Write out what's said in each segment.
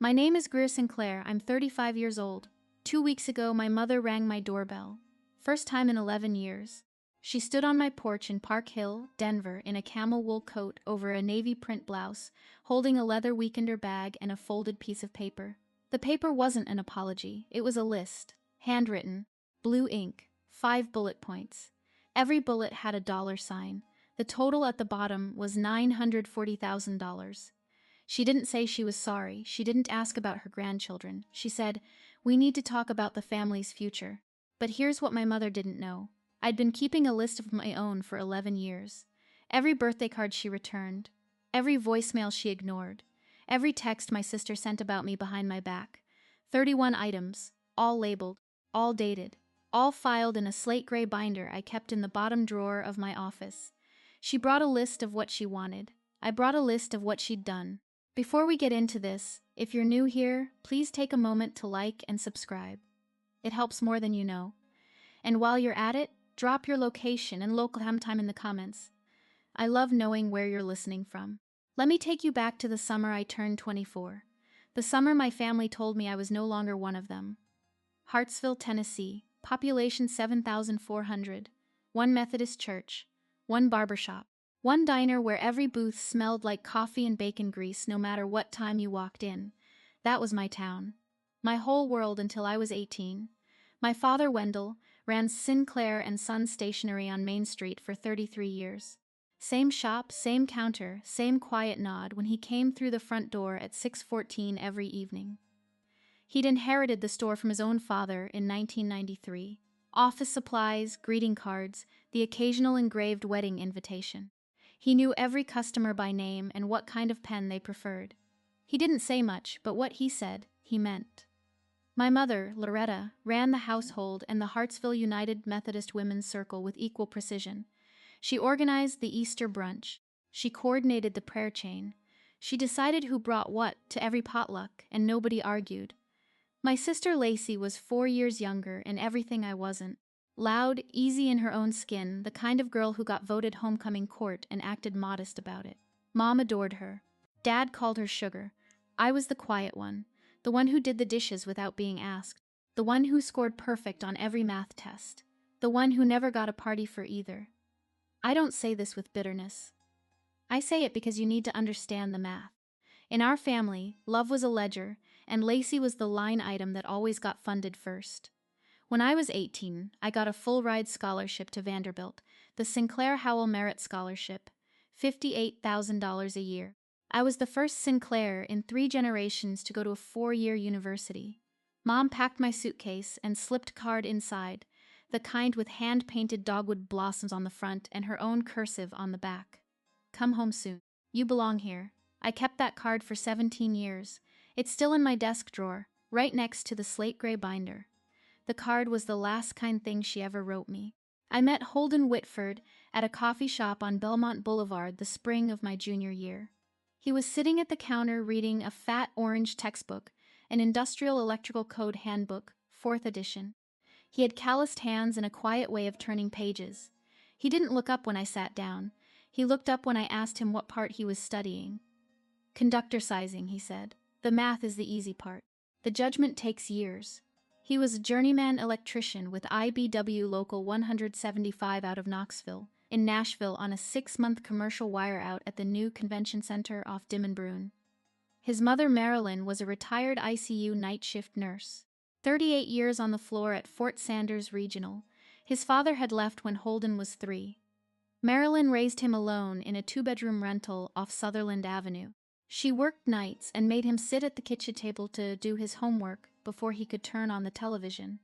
My name is Greer Sinclair. I'm 35 years old. 2 weeks ago, my mother rang my doorbell. First time in 11 years. She stood on my porch in Park Hill, Denver, in a camel wool coat over a navy print blouse, holding a leather weekender bag and a folded piece of paper. The paper wasn't an apology, it was a list. Handwritten. Blue ink. 5 bullet points. Every bullet had a dollar sign. The total at the bottom was $940,000. She didn't say she was sorry. She didn't ask about her grandchildren. She said, "We need to talk about the family's future." But here's what my mother didn't know. I'd been keeping a list of my own for 11 years. Every birthday card she returned. Every voicemail she ignored. Every text my sister sent about me behind my back. 31 items, all labeled, all dated, all filed in a slate gray binder I kept in the bottom drawer of my office. She brought a list of what she wanted. I brought a list of what she'd done. Before we get into this, if you're new here, please take a moment to like and subscribe. It helps more than you know. And while you're at it, drop your location and local time in the comments. I love knowing where you're listening from. Let me take you back to the summer I turned 24. The summer my family told me I was no longer one of them. Hartsville, Tennessee, population 7,400, one Methodist church, one barbershop. One diner where every booth smelled like coffee and bacon grease no matter what time you walked in. That was my town. My whole world until I was 18. My father, Wendell, ran Sinclair and Sons Stationery on Main Street for 33 years. Same shop, same counter, same quiet nod when he came through the front door at 6:14 every evening. He'd inherited the store from his own father in 1993. Office supplies, greeting cards, the occasional engraved wedding invitation. He knew every customer by name and what kind of pen they preferred. He didn't say much, but what he said, he meant. My mother, Loretta, ran the household and the Hartsville United Methodist Women's Circle with equal precision. She organized the Easter brunch. She coordinated the prayer chain. She decided who brought what to every potluck, and nobody argued. My sister Lacey was 4 years younger and everything I wasn't. Loud, easy in her own skin, the kind of girl who got voted homecoming court and acted modest about it. Mom adored her. Dad called her sugar. I was the quiet one, the one who did the dishes without being asked, the one who scored perfect on every math test, the one who never got a party for either. I don't say this with bitterness. I say it because you need to understand the math. In our family, love was a ledger, and Lacey was the line item that always got funded first. When I was 18, I got a full-ride scholarship to Vanderbilt, the Sinclair Howell Merit Scholarship, $58,000 a year. I was the first Sinclair in 3 generations to go to a 4-year university. Mom packed my suitcase and slipped a card inside, the kind with hand-painted dogwood blossoms on the front and her own cursive on the back. Come home soon. You belong here. I kept that card for 17 years. It's still in my desk drawer, right next to the slate gray binder. The card was the last kind thing she ever wrote me. I met Holden Whitford at a coffee shop on Belmont Boulevard the spring of my junior year. He was sitting at the counter reading a fat orange textbook, an Industrial Electrical Code Handbook, 4th edition. He had calloused hands and a quiet way of turning pages. He didn't look up when I sat down. He looked up when I asked him what part he was studying. Conductor sizing, he said. The math is the easy part. The judgment takes years. He was a journeyman electrician with IBW Local 175 out of Knoxville, in Nashville on a 6-month commercial wire out at the new convention center off Dimmonbrun. His mother, Marilyn, was a retired ICU night shift nurse. 38 years on the floor at Fort Sanders Regional. His father had left when Holden was 3. Marilyn raised him alone in a 2-bedroom rental off Sutherland Avenue. She worked nights and made him sit at the kitchen table to do his homework before he could turn on the television.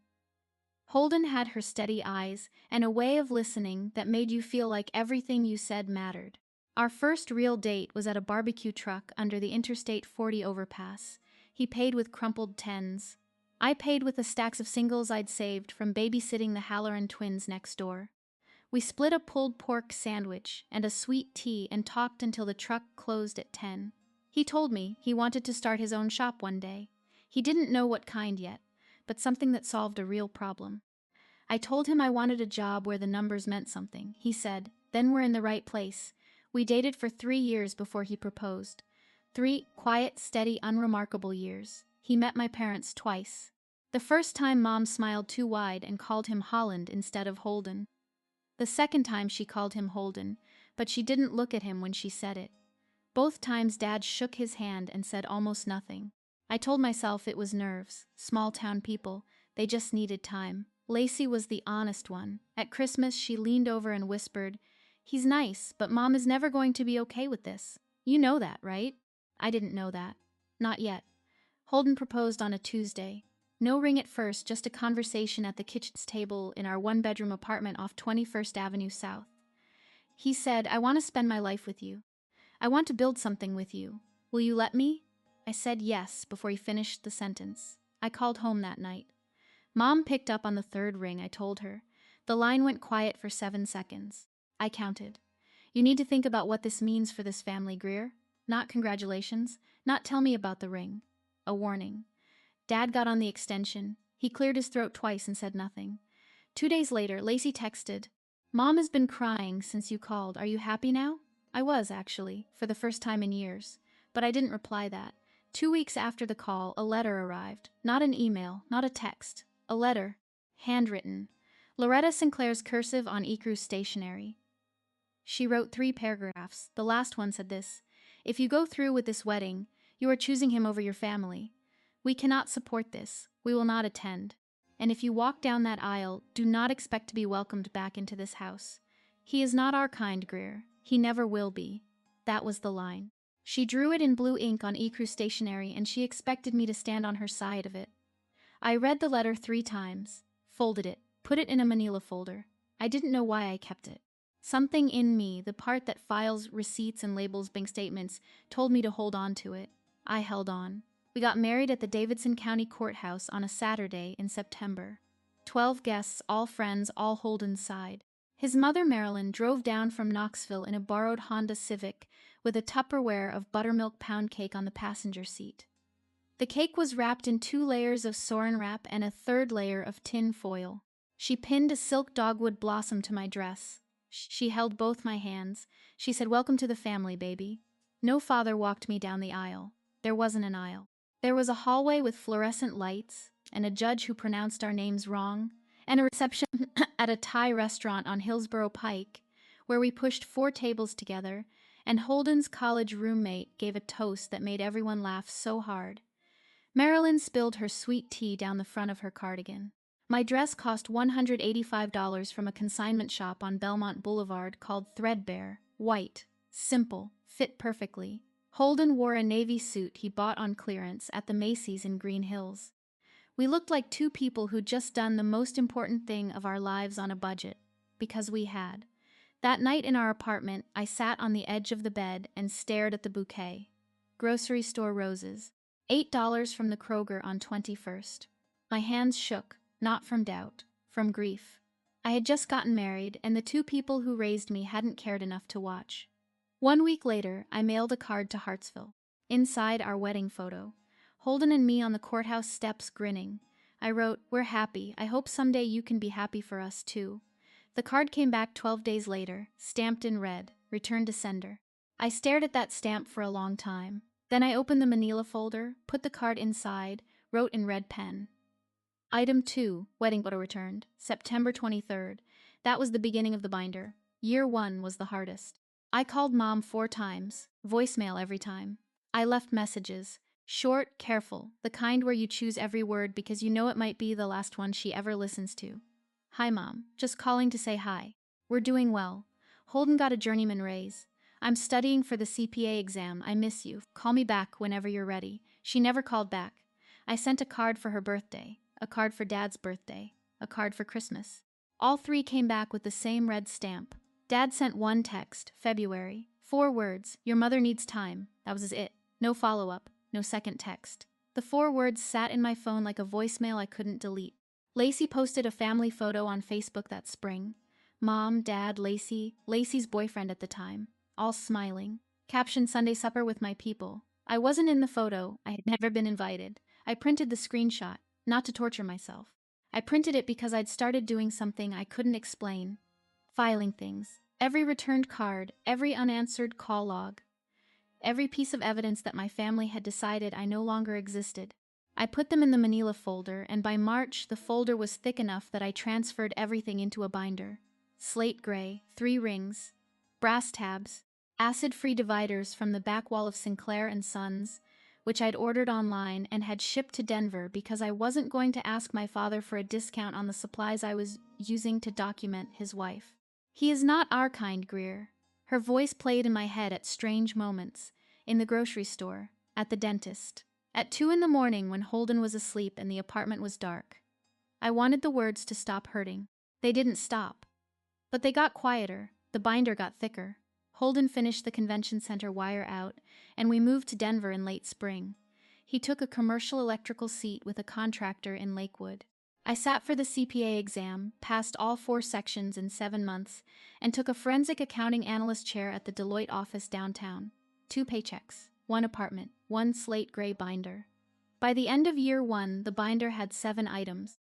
Holden had her steady eyes and a way of listening that made you feel like everything you said mattered. Our first real date was at a barbecue truck under the Interstate 40 overpass. He paid with crumpled tens. I paid with the stacks of singles I'd saved from babysitting the Halloran twins next door. We split a pulled pork sandwich and a sweet tea and talked until the truck closed at 10. He told me he wanted to start his own shop one day. He didn't know what kind yet, but something that solved a real problem. I told him I wanted a job where the numbers meant something. He said, "Then we're in the right place." We dated for 3 years before he proposed. 3 quiet, steady, unremarkable years. He met my parents twice. The first time Mom smiled too wide and called him Holland instead of Holden. The second time she called him Holden, but she didn't look at him when she said it. Both times Dad shook his hand and said almost nothing. I told myself it was nerves, small-town people, they just needed time. Lacey was the honest one. At Christmas, she leaned over and whispered, "He's nice, but Mom is never going to be okay with this. You know that, right?" I didn't know that. Not yet. Holden proposed on a Tuesday. No ring at first, just a conversation at the kitchen table in our one-bedroom apartment off 21st Avenue South. He said, "I want to spend my life with you. I want to build something with you. Will you let me?" I said yes before he finished the sentence. I called home that night. Mom picked up on the third ring, I told her. The line went quiet for 7 seconds. I counted. "You need to think about what this means for this family, Greer. Not congratulations. Not tell me about the ring. A warning." Dad got on the extension. He cleared his throat twice and said nothing. 2 days later, Lacey texted, "Mom has been crying since you called. Are you happy now?" I was, actually, for the first time in years. But I didn't reply that. 2 weeks after the call, a letter arrived. Not an email, not a text. A letter. Handwritten. Loretta Sinclair's cursive on ecru stationery. She wrote 3 paragraphs. The last one said this: "If you go through with this wedding, you are choosing him over your family. We cannot support this. We will not attend. And if you walk down that aisle, do not expect to be welcomed back into this house. He is not our kind, Greer. He never will be." That was the line. She drew it in blue ink on ecru stationery, and she expected me to stand on her side of it. I read the letter 3 times, folded it, put it in a manila folder. I didn't know why I kept it. Something in me, the part that files receipts and labels bank statements, told me to hold on to it. I held on. We got married at the Davidson County Courthouse on a Saturday in September. 12 guests, all friends, all Holden's side. His mother, Marilyn, drove down from Knoxville in a borrowed Honda Civic with a Tupperware of buttermilk pound cake on the passenger seat. The cake was wrapped in 2 layers of saran wrap and a 3rd layer of tin foil. She pinned a silk dogwood blossom to my dress. She held both my hands. She said, "Welcome to the family, baby." No father walked me down the aisle. There wasn't an aisle. There was a hallway with fluorescent lights, and a judge who pronounced our names wrong, and a reception at a Thai restaurant on Hillsborough Pike, where we pushed 4 tables together, and Holden's college roommate gave a toast that made everyone laugh so hard. Marilyn spilled her sweet tea down the front of her cardigan. My dress cost $185 from a consignment shop on Belmont Boulevard called Threadbare. White, simple, fit perfectly. Holden wore a navy suit he bought on clearance at the Macy's in Green Hills. We looked like 2 people who'd just done the most important thing of our lives on a budget, because we had. That night in our apartment, I sat on the edge of the bed and stared at the bouquet. Grocery store roses. $8 from the Kroger on 21st. My hands shook, not from doubt, from grief. I had just gotten married, and the 2 people who raised me hadn't cared enough to watch. 1 week later, I mailed a card to Hartsville. Inside, our wedding photo. Holden and me on the courthouse steps grinning. I wrote, "We're happy. I hope someday you can be happy for us, too." The card came back 12 days later, stamped in red, returned to sender. I stared at that stamp for a long time. Then I opened the manila folder, put the card inside, wrote in red pen. Item 2, wedding photo returned, September 23rd. That was the beginning of the binder. Year 1 was the hardest. I called Mom 4 times, voicemail every time. I left messages, short, careful, the kind where you choose every word because you know it might be the last one she ever listens to. "Hi, Mom. Just calling to say hi. We're doing well. Holden got a journeyman raise. I'm studying for the CPA exam. I miss you. Call me back whenever you're ready." She never called back. I sent a card for her birthday, a card for Dad's birthday, a card for Christmas. All 3 came back with the same red stamp. Dad sent 1 text, February. 4 words, "Your mother needs time." That was it. No follow-up, no second text. The 4 words sat in my phone like a voicemail I couldn't delete. Lacey posted a family photo on Facebook that spring. Mom, Dad, Lacey, Lacey's boyfriend at the time, all smiling. Caption, "Sunday supper with my people." I wasn't in the photo. I had never been invited. I printed the screenshot, not to torture myself. I printed it because I'd started doing something I couldn't explain. Filing things. Every returned card, every unanswered call log. every piece of evidence that my family had decided I no longer existed. I put them in the manila folder, and by March, the folder was thick enough that I transferred everything into a binder. Slate gray, 3 rings, brass tabs, acid-free dividers from the back wall of Sinclair and Sons, which I'd ordered online and had shipped to Denver because I wasn't going to ask my father for a discount on the supplies I was using to document his wife. He is not our kind, Greer. Her voice played in my head at strange moments, in the grocery store, at the dentist, at 2 in the morning when Holden was asleep and the apartment was dark. I wanted the words to stop hurting. They didn't stop. But they got quieter, the binder got thicker. Holden finished the convention center wire out, and we moved to Denver in late spring. He took a commercial electrical seat with a contractor in Lakewood. I sat for the CPA exam, passed all 4 sections in 7 months, and took a forensic accounting analyst chair at the Deloitte office downtown. 2 paychecks, 1 apartment, 1 slate gray binder. By the end of year 1, the binder had 7 items.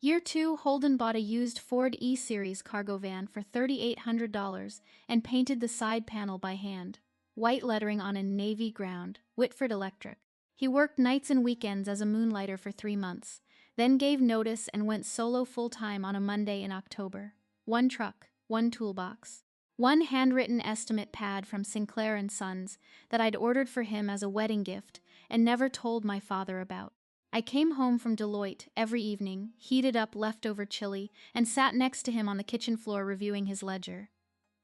Year 2, Holden bought a used Ford E-Series cargo van for $3,800 and painted the side panel by hand. White lettering on a navy ground, Whitford Electric. He worked nights and weekends as a moonlighter for 3 months, then gave notice and went solo full-time on a Monday in October. 1 truck, 1 toolbox, 1 handwritten estimate pad from Sinclair and Sons that I'd ordered for him as a wedding gift and never told my father about. I came home from Deloitte every evening, heated up leftover chili, and sat next to him on the kitchen floor reviewing his ledger.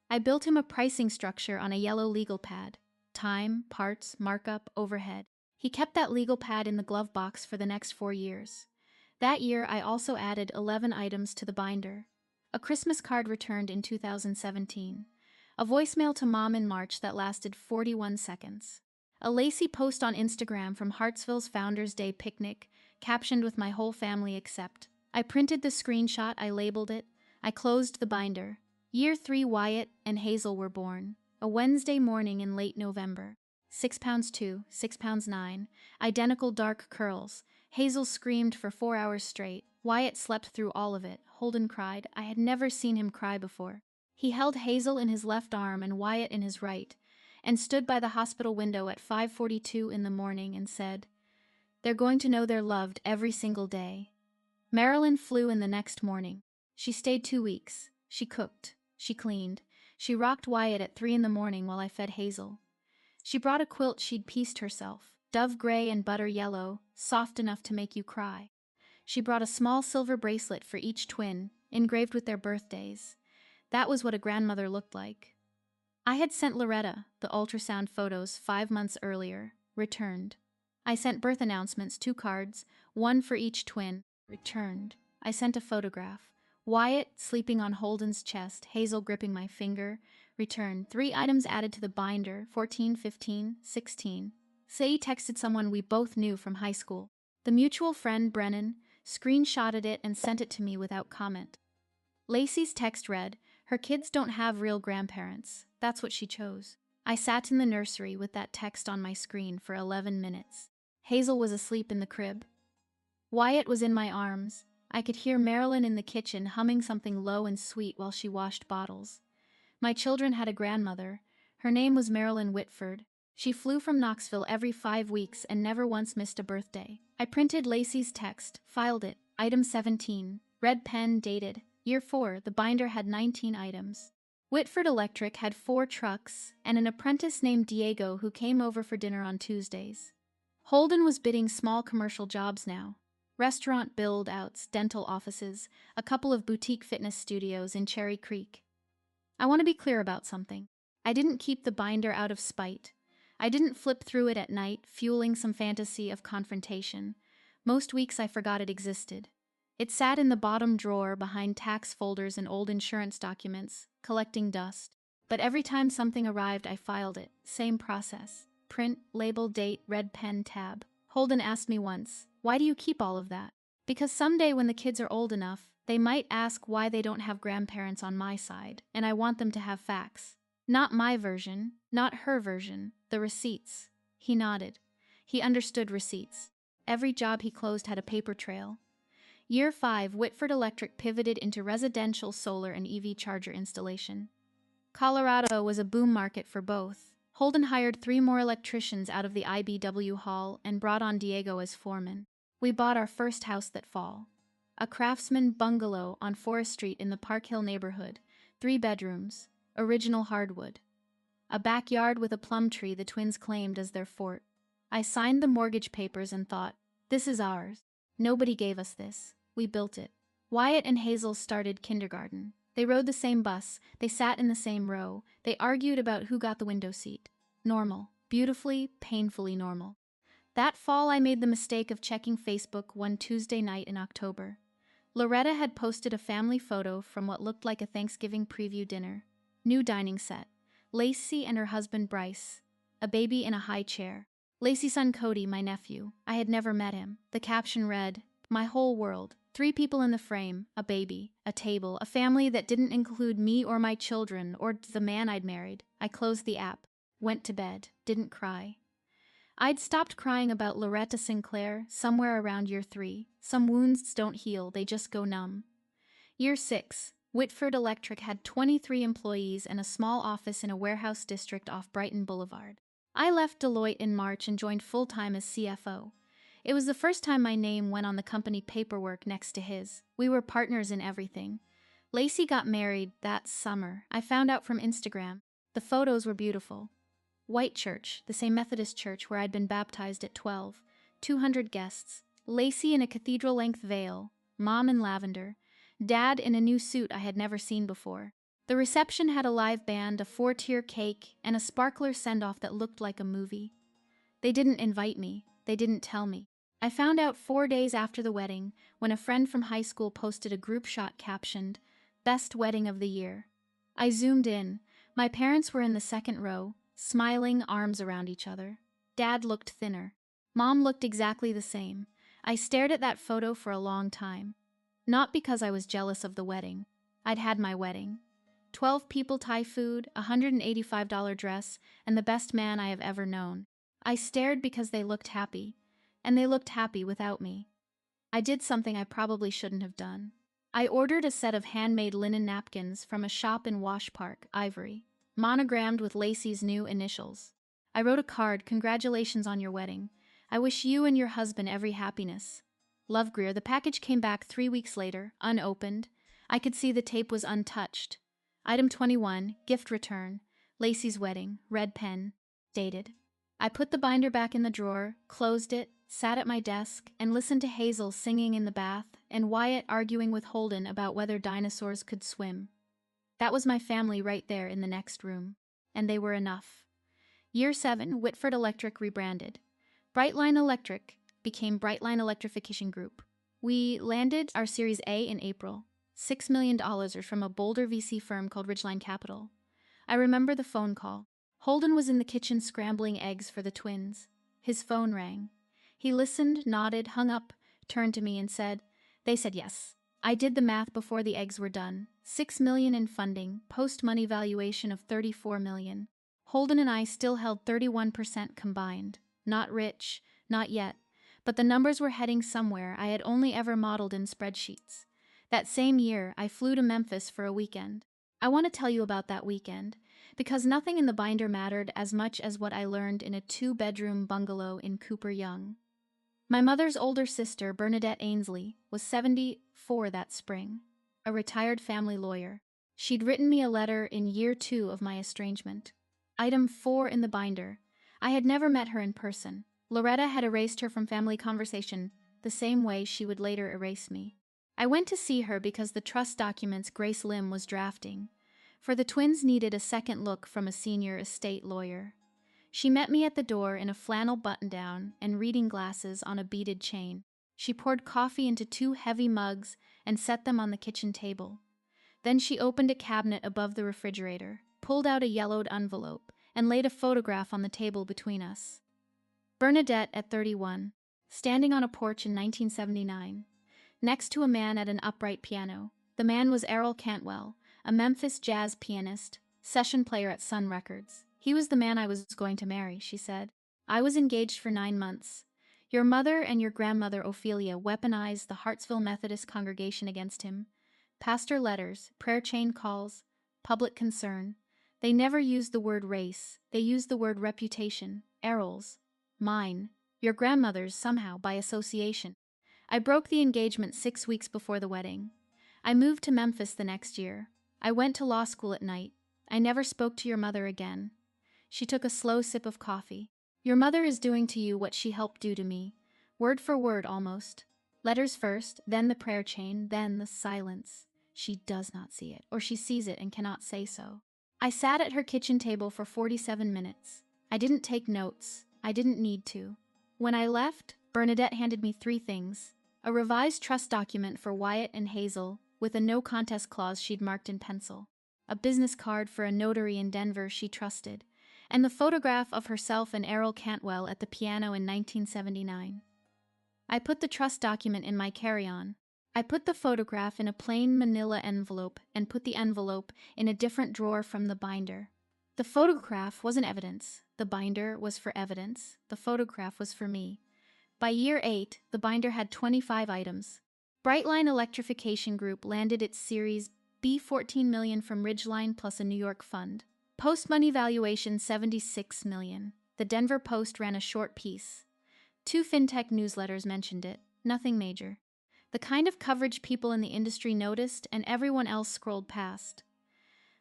I built him a pricing structure on a yellow legal pad. Time, parts, markup, overhead. He kept that legal pad in the glove box for the next 4 years. That year, I also added 11 items to the binder. A Christmas card returned in 2017. A voicemail to Mom in March that lasted 41 seconds. A Lacey post on Instagram from Hartsville's Founders Day picnic, captioned with my whole family except. I printed the screenshot, I labeled it. I closed the binder. Year 3, Wyatt and Hazel were born. A Wednesday morning in late November. 6 pounds 2, 6 pounds 9, identical dark curls. Hazel screamed for 4 hours straight. Wyatt slept through all of it. Holden cried. I had never seen him cry before. He held Hazel in his left arm and Wyatt in his right, and stood by the hospital window at 5:42 in the morning and said, "They're going to know they're loved every single day." Marilyn flew in the next morning. She stayed 2 weeks. She cooked. She cleaned. She rocked Wyatt at 3 in the morning while I fed Hazel. She brought a quilt she'd pieced herself, dove gray and butter yellow, soft enough to make you cry. She brought a small silver bracelet for each twin, engraved with their birthdays. That was what a grandmother looked like. I had sent Loretta the ultrasound photos 5 months earlier, returned. I sent birth announcements, 2 cards, 1 for each twin, returned. I sent a photograph. Wyatt sleeping on Holden's chest, Hazel gripping my finger, returned. 3 items added to the binder, 14, 15, 16. Say texted someone we both knew from high school. The mutual friend, Brennan, screenshotted it and sent it to me without comment. Lacey's text read, "Her kids don't have real grandparents." That's what she chose. I sat in the nursery with that text on my screen for 11 minutes. Hazel was asleep in the crib. Wyatt was in my arms. I could hear Marilyn in the kitchen humming something low and sweet while she washed bottles. My children had a grandmother. Her name was Marilyn Whitford. She flew from Knoxville every 5 weeks and never once missed a birthday. I printed Lacey's text, filed it, item 17, red pen, dated. Year 4, the binder had 19 items. Whitford Electric had 4 trucks and an apprentice named Diego who came over for dinner on Tuesdays. Holden was bidding small commercial jobs now. Restaurant build-outs, dental offices, a couple of boutique fitness studios in Cherry Creek. I want to be clear about something. I didn't keep the binder out of spite. I didn't flip through it at night, fueling some fantasy of confrontation. Most weeks I forgot it existed. It sat in the bottom drawer behind tax folders and old insurance documents, collecting dust. But every time something arrived, I filed it. Same process. Print, label, date, red pen, tab. Holden asked me once, "Why do you keep all of that?" Because someday when the kids are old enough, they might ask why they don't have grandparents on my side, and I want them to have facts. Not my version, not her version, the receipts. He nodded. He understood receipts. Every job he closed had a paper trail. Year 5, Whitford Electric pivoted into residential solar and EV charger installation. Colorado was a boom market for both. Holden hired 3 more electricians out of the IBW hall and brought on Diego as foreman. We bought our first house that fall. A craftsman bungalow on Forest Street in the Park Hill neighborhood, 3 bedrooms, original hardwood. A backyard with a plum tree the twins claimed as their fort. I signed the mortgage papers and thought, this is ours. Nobody gave us this. We built it. Wyatt and Hazel started kindergarten. They rode the same bus. They sat in the same row. They argued about who got the window seat. Normal. Beautifully, painfully normal. That fall, I made the mistake of checking Facebook one Tuesday night in October. Loretta had posted a family photo from what looked like a Thanksgiving preview dinner. New dining set. Lacey and her husband Bryce. A baby in a high chair. Lacey's son Cody, my nephew. I had never met him. The caption read, "My whole world. 3 people in the frame, a baby, a table, a family that didn't include me or my children or the man I'd married." I closed the app, went to bed, didn't cry. I'd stopped crying about Loretta Sinclair somewhere around year 3. Some wounds don't heal, they just go numb. Year 6, Whitford Electric had 23 employees and a small office in a warehouse district off Brighton Boulevard. I left Deloitte in March and joined full-time as CFO. It was the first time my name went on the company paperwork next to his. We were partners in everything. Lacey got married that summer. I found out from Instagram. The photos were beautiful. White church, the same Methodist church where I'd been baptized at 12. 200 guests. Lacey in a cathedral-length veil. Mom in lavender. Dad in a new suit I had never seen before. The reception had a live band, a 4-tier cake, and a sparkler send-off that looked like a movie. They didn't invite me. They didn't tell me. I found out 4 days after the wedding when a friend from high school posted a group shot captioned, "Best wedding of the year." I zoomed in. My parents were in the second row, smiling, arms around each other. Dad looked thinner. Mom looked exactly the same. I stared at that photo for a long time. Not because I was jealous of the wedding. I'd had my wedding. 12 people, Thai food, a $185 dress, and the best man I have ever known. I stared because they looked happy. And they looked happy without me. I did something I probably shouldn't have done. I ordered a set of handmade linen napkins from a shop in Wash Park, Ivory, monogrammed with Lacey's new initials. I wrote a card, "Congratulations on your wedding. I wish you and your husband every happiness. Love, Greer." The package came back 3 weeks later, unopened. I could see the tape was untouched. Item 21, gift return, Lacey's wedding, red pen, dated. I put the binder back in the drawer, closed it, sat at my desk, and listened to Hazel singing in the bath and Wyatt arguing with Holden about whether dinosaurs could swim. That was my family right there in the next room. And they were enough. Year 7, Whitford Electric rebranded. Brightline Electric became Brightline Electrification Group. We landed our Series A in April. $6 million from a Boulder VC firm called Ridgeline Capital. I remember the phone call. Holden was in the kitchen scrambling eggs for the twins. His phone rang. He listened, nodded, hung up, turned to me and said, "They said yes." I did the math before the eggs were done. $6 million in funding, post-money valuation of $34 million. Holden and I still held 31% combined. Not rich, not yet, but the numbers were heading somewhere I had only ever modeled in spreadsheets. That same year, I flew to Memphis for a weekend. I want to tell you about that weekend, because nothing in the binder mattered as much as what I learned in a 2-bedroom bungalow in Cooper Young. My mother's older sister, Bernadette Ainsley, was 74 that spring, a retired family lawyer. She'd written me a letter in year 2 of my estrangement. Item 4 in the binder. I had never met her in person. Loretta had erased her from family conversation, the same way she would later erase me. I went to see her because the trust documents Grace Lim was drafting, for the twins needed a second look from a senior estate lawyer. She met me at the door in a flannel button-down and reading glasses on a beaded chain. She poured coffee into 2 heavy mugs and set them on the kitchen table. Then she opened a cabinet above the refrigerator, pulled out a yellowed envelope, and laid a photograph on the table between us. Bernadette at 31, standing on a porch in 1979, next to a man at an upright piano. The man was Errol Cantwell, a Memphis jazz pianist, session player at Sun Records. "He was the man I was going to marry," she said. "I was engaged for 9 months. Your mother and your grandmother Ophelia weaponized the Hartsville Methodist congregation against him. Pastor letters, prayer chain calls, public concern. They never used the word race, they used the word reputation. Errol's. Mine. Your grandmother's somehow by association. I broke the engagement 6 weeks before the wedding. I moved to Memphis the next year. I went to law school at night. I never spoke to your mother again. She took a slow sip of coffee. Your mother is doing to you what she helped do to me. Word for word almost. Letters first, then the prayer chain, then the silence. She does not see it, or she sees it and cannot say so. I sat at her kitchen table for 47 minutes. I didn't take notes. I didn't need to. When I left, Bernadette handed me 3 things. A revised trust document for Wyatt and Hazel, with a no contest clause she'd marked in pencil. A business card for a notary in Denver she trusted, and the photograph of herself and Errol Cantwell at the piano in 1979. I put the trust document in my carry-on. I put the photograph in a plain manila envelope and put the envelope in a different drawer from the binder. The photograph wasn't evidence. The binder was for evidence. The photograph was for me. By year 8, the binder had 25 items. Brightline Electrification Group landed its Series B $14 million from Ridgeline plus a New York fund. Post-money valuation $76 million. The Denver Post ran a short piece. 2 fintech newsletters mentioned it. Nothing major. The kind of coverage people in the industry noticed and everyone else scrolled past.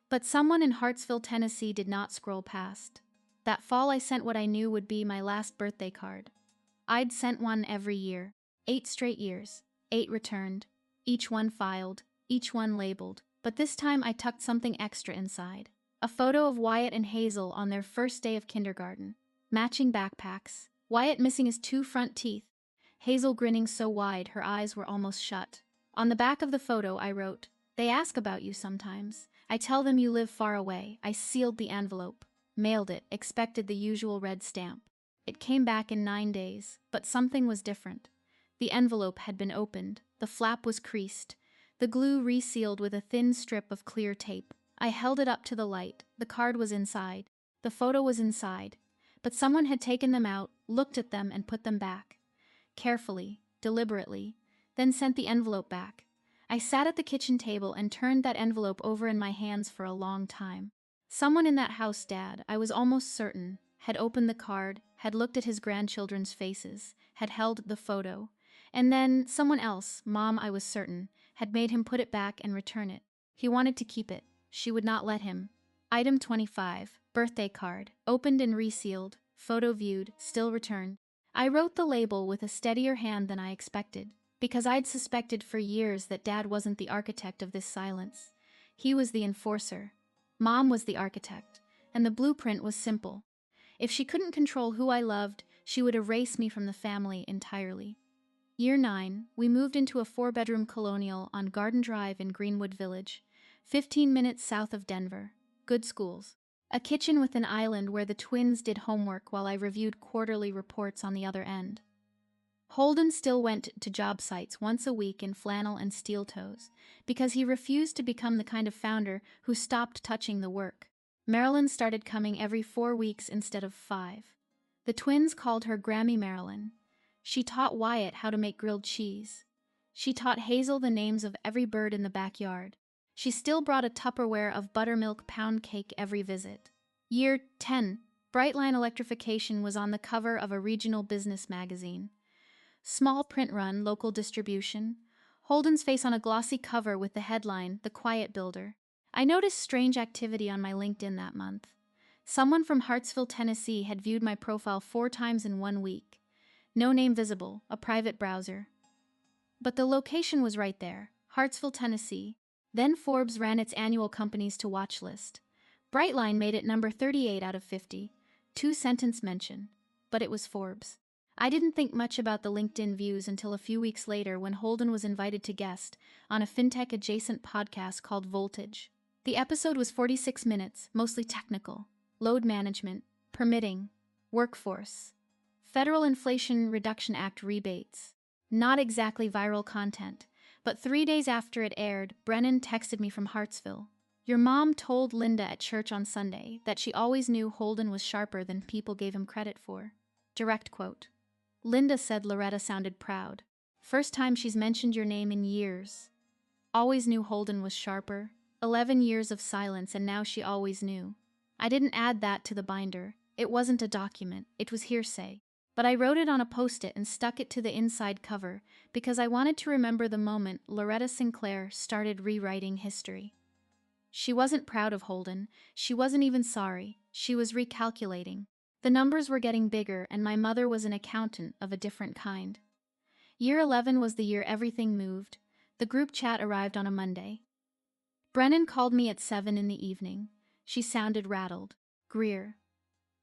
But someone in Hartsville, Tennessee did not scroll past. That fall I sent what I knew would be my last birthday card. I'd sent one every year. 8 straight years. 8 returned. Each one filed. Each one labeled. But this time I tucked something extra inside. A photo of Wyatt and Hazel on their first day of kindergarten. Matching backpacks. Wyatt missing his 2 front teeth. Hazel grinning so wide her eyes were almost shut. On the back of the photo I wrote, "They ask about you sometimes. I tell them you live far away." I sealed the envelope. Mailed it, expected the usual red stamp. It came back in 9 days, but something was different. The envelope had been opened. The flap was creased. The glue resealed with a thin strip of clear tape. I held it up to the light. The card was inside. The photo was inside. But someone had taken them out, looked at them, and put them back. Carefully, deliberately, then sent the envelope back. I sat at the kitchen table and turned that envelope over in my hands for a long time. Someone in that house, Dad, I was almost certain, had opened the card, had looked at his grandchildren's faces, had held the photo, and then someone else, Mom I was certain, had made him put it back and return it. He wanted to keep it. She would not let him. Item 25, birthday card, opened and resealed, photo viewed, still returned. I wrote the label with a steadier hand than I expected, because I'd suspected for years that Dad wasn't the architect of this silence. He was the enforcer. Mom was the architect, and the blueprint was simple. If she couldn't control who I loved, she would erase me from the family entirely. Year 9, we moved into a 4-bedroom colonial on Garden Drive in Greenwood Village, 15 minutes south of Denver. Good schools. A kitchen with an island where the twins did homework while I reviewed quarterly reports on the other end. Holden still went to job sites once a week in flannel and steel toes, because he refused to become the kind of founder who stopped touching the work. Marilyn started coming every 4 weeks instead of 5. The twins called her Grammy Marilyn. She taught Wyatt how to make grilled cheese. She taught Hazel the names of every bird in the backyard. She still brought a Tupperware of buttermilk pound cake every visit. Year 10, Brightline Electrification was on the cover of a regional business magazine. Small print run, local distribution. Holden's face on a glossy cover with the headline, "The Quiet Builder." I noticed strange activity on my LinkedIn that month. Someone from Hartsville, Tennessee had viewed my profile 4 times in 1 week. No name visible, a private browser. But the location was right there, Hartsville, Tennessee. Then Forbes ran its annual companies to watch list. Brightline made it number 38 out of 50, 2-sentence mention, but it was Forbes. I didn't think much about the LinkedIn views until a few weeks later when Holden was invited to guest on a fintech-adjacent podcast called Voltage. The episode was 46 minutes, mostly technical. Load management, permitting, workforce, Federal Inflation Reduction Act rebates. Not exactly viral content, but 3 days after it aired, Brennan texted me from Hartsville. "Your mom told Linda at church on Sunday that she always knew Holden was sharper than people gave him credit for." Direct quote. Linda said Loretta sounded proud. "First time she's mentioned your name in years. Always knew Holden was sharper. 11 years of silence and now she always knew." I didn't add that to the binder. It wasn't a document, it was hearsay. But I wrote it on a post-it and stuck it to the inside cover because I wanted to remember the moment Loretta Sinclair started rewriting history. She wasn't proud of Holden. She wasn't even sorry. She was recalculating. The numbers were getting bigger, and my mother was an accountant of a different kind. Year 11 was the year everything moved. The group chat arrived on a Monday. Brennan called me at 7 in the evening. She sounded rattled. Greer.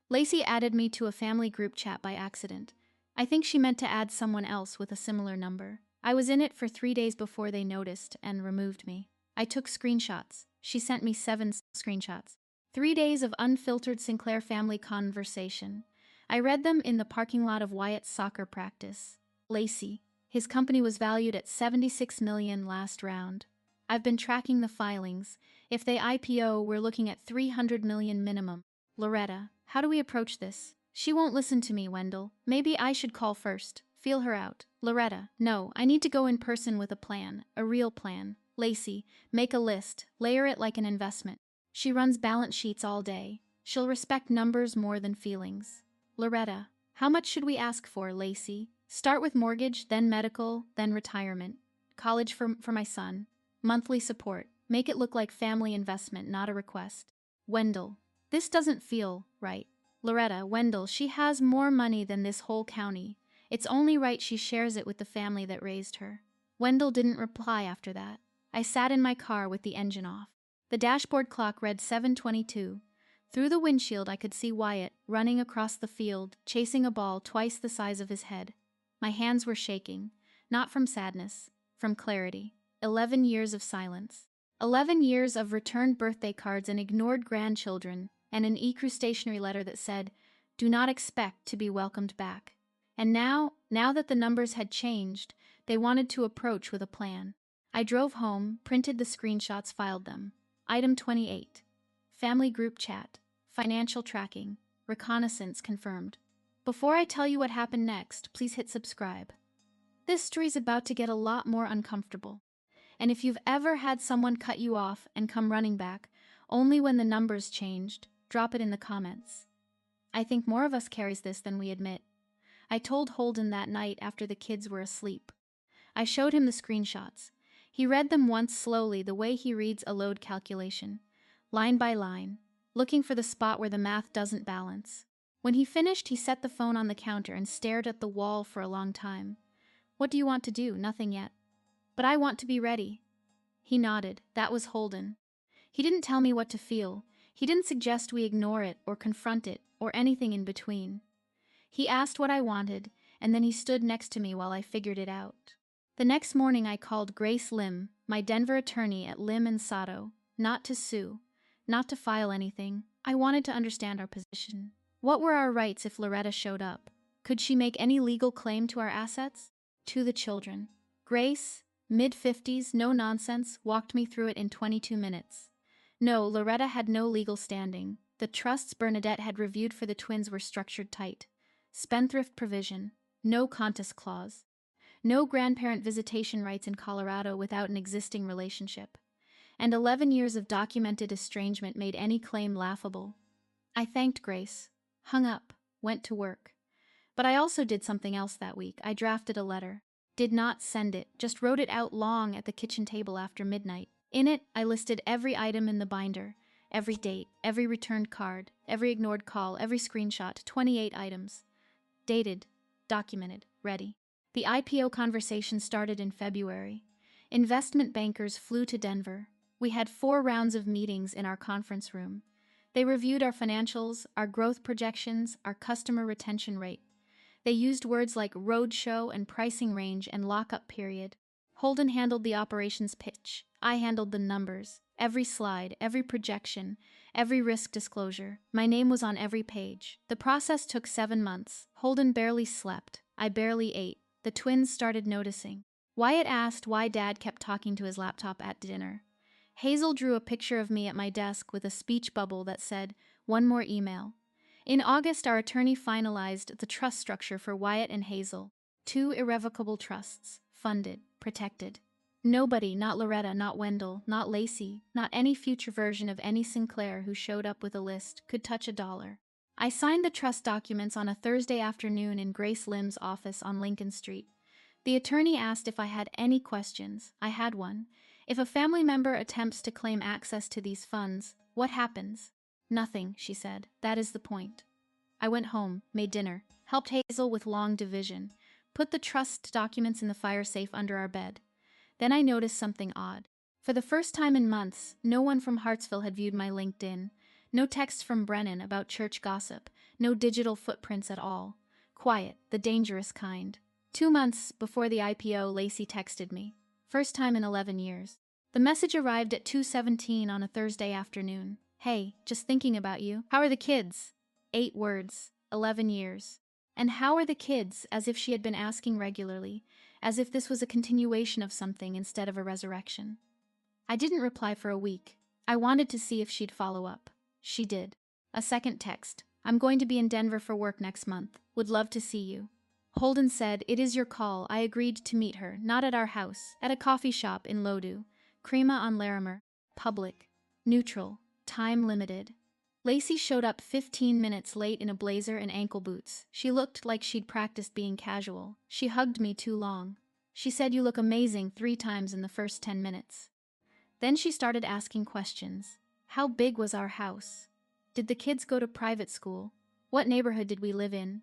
Lacey added me to a family group chat by accident. I think she meant to add someone else with a similar number. I was in it for 3 days before they noticed and removed me. I took screenshots. She sent me 7 screenshots. 3 days of unfiltered Sinclair family conversation. I read them in the parking lot of Wyatt's soccer practice. Lacey. His company was valued at $76 million last round. I've been tracking the filings. If they IPO, we're looking at $300 million minimum. Loretta, how do we approach this? She won't listen to me, Wendell. Maybe I should call first. Feel her out. Loretta, no, I need to go in person with a plan. A real plan. Lacey, make a list. Layer it like an investment. She runs balance sheets all day. She'll respect numbers more than feelings. Loretta, how much should we ask for, Lacey? Start with mortgage, then medical, then retirement. College for my son. Monthly support. Make it look like family investment, not a request. Wendell, this doesn't feel right. Loretta, Wendell, she has more money than this whole county. It's only right she shares it with the family that raised her. Wendell didn't reply after that. I sat in my car with the engine off. The dashboard clock read 7:22. Through the windshield I could see Wyatt running across the field, chasing a ball twice the size of his head. My hands were shaking, not from sadness, from clarity. 11 years of silence. 11 years of returned birthday cards and ignored grandchildren, and an ecru stationery letter that said, "Do not expect to be welcomed back." And now that the numbers had changed, they wanted to approach with a plan. I drove home, printed the screenshots, filed them. Item 28. Family group chat. Financial tracking. Reconnaissance confirmed. Before I tell you what happened next, please hit subscribe. This story's about to get a lot more uncomfortable. And if you've ever had someone cut you off and come running back, only when the numbers changed, drop it in the comments. I think more of us carries this than we admit. I told Holden that night after the kids were asleep. I showed him the screenshots. He read them once slowly, the way he reads a load calculation, line by line, looking for the spot where the math doesn't balance. When he finished, he set the phone on the counter and stared at the wall for a long time. What do you want to do? Nothing yet. But I want to be ready. He nodded. That was Holden. He didn't tell me what to feel. He didn't suggest we ignore it or confront it or anything in between. He asked what I wanted, and then he stood next to me while I figured it out. The next morning I called Grace Lim, my Denver attorney at Lim & Sato, not to sue, not to file anything. I wanted to understand our position. What were our rights if Loretta showed up? Could she make any legal claim to our assets? To the children. Grace, mid-50s, no nonsense, walked me through it in 22 minutes. No, Loretta had no legal standing. The trusts Bernadette had reviewed for the twins were structured tight. Spendthrift provision. No contest clause. No grandparent visitation rights in Colorado without an existing relationship. And 11 years of documented estrangement made any claim laughable. I thanked Grace, hung up, went to work. But I also did something else that week. I drafted a letter. Did not send it, just wrote it out long at the kitchen table after midnight. In it, I listed every item in the binder, every date, every returned card, every ignored call, every screenshot, 28 items. Dated, documented, ready. The IPO conversation started in February. Investment bankers flew to Denver. We had 4 rounds of meetings in our conference room. They reviewed our financials, our growth projections, our customer retention rate. They used words like roadshow and pricing range and lockup period. Holden handled the operations pitch. I handled the numbers. Every slide, every projection, every risk disclosure. My name was on every page. The process took 7 months. Holden barely slept. I barely ate. The twins started noticing. Wyatt asked why Dad kept talking to his laptop at dinner. Hazel drew a picture of me at my desk with a speech bubble that said, "One more email." In August, our attorney finalized the trust structure for Wyatt and Hazel. 2 irrevocable trusts, funded, protected. Nobody, not Loretta, not Wendell, not Lacey, not any future version of any Sinclair who showed up with a list, could touch $1. I signed the trust documents on a Thursday afternoon in Grace Lim's office on Lincoln Street. The attorney asked if I had any questions. I had one. If a family member attempts to claim access to these funds, what happens? Nothing, she said. That is the point. I went home, made dinner, helped Hazel with long division, put the trust documents in the fire safe under our bed. Then I noticed something odd. For the first time in months, no one from Hartsville had viewed my LinkedIn. No texts from Brennan about church gossip. No digital footprints at all. Quiet, the dangerous kind. 2 months before the IPO, Lacey texted me. First time in 11 years. The message arrived at 2:17 on a Thursday afternoon. Hey, just thinking about you. How are the kids? 8 words. 11 years. And how are the kids, as if she had been asking regularly, as if this was a continuation of something instead of a resurrection. I didn't reply for a week. I wanted to see if she'd follow up. She did. A second text. I'm going to be in Denver for work next month. Would love to see you. Holden said, it is your call. I agreed to meet her, not at our house, at a coffee shop in Loudoun. Crema on Larimer. Public. Neutral. Time limited. Lacey showed up 15 minutes late in a blazer and ankle boots. She looked like she'd practiced being casual. She hugged me too long. She said, you look amazing 3 times in the first 10 minutes. Then she started asking questions. How big was our house? Did the kids go to private school? What neighborhood did we live in?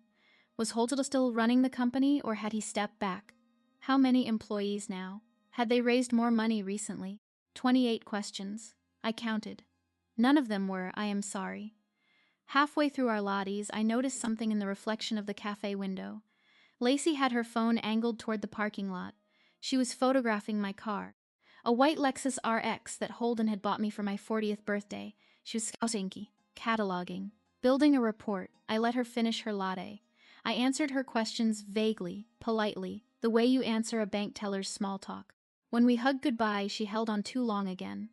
Was Holden still running the company, or had he stepped back? How many employees now? Had they raised more money recently? 28 questions. I counted. None of them were, I am sorry. Halfway through our lattes, I noticed something in the reflection of the cafe window. Lacey had her phone angled toward the parking lot. She was photographing my car. A white Lexus RX that Holden had bought me for my 40th birthday. She was scouting, cataloging, building a report. I let her finish her latte. I answered her questions vaguely, politely, the way you answer a bank teller's small talk. When we hugged goodbye, she held on too long again.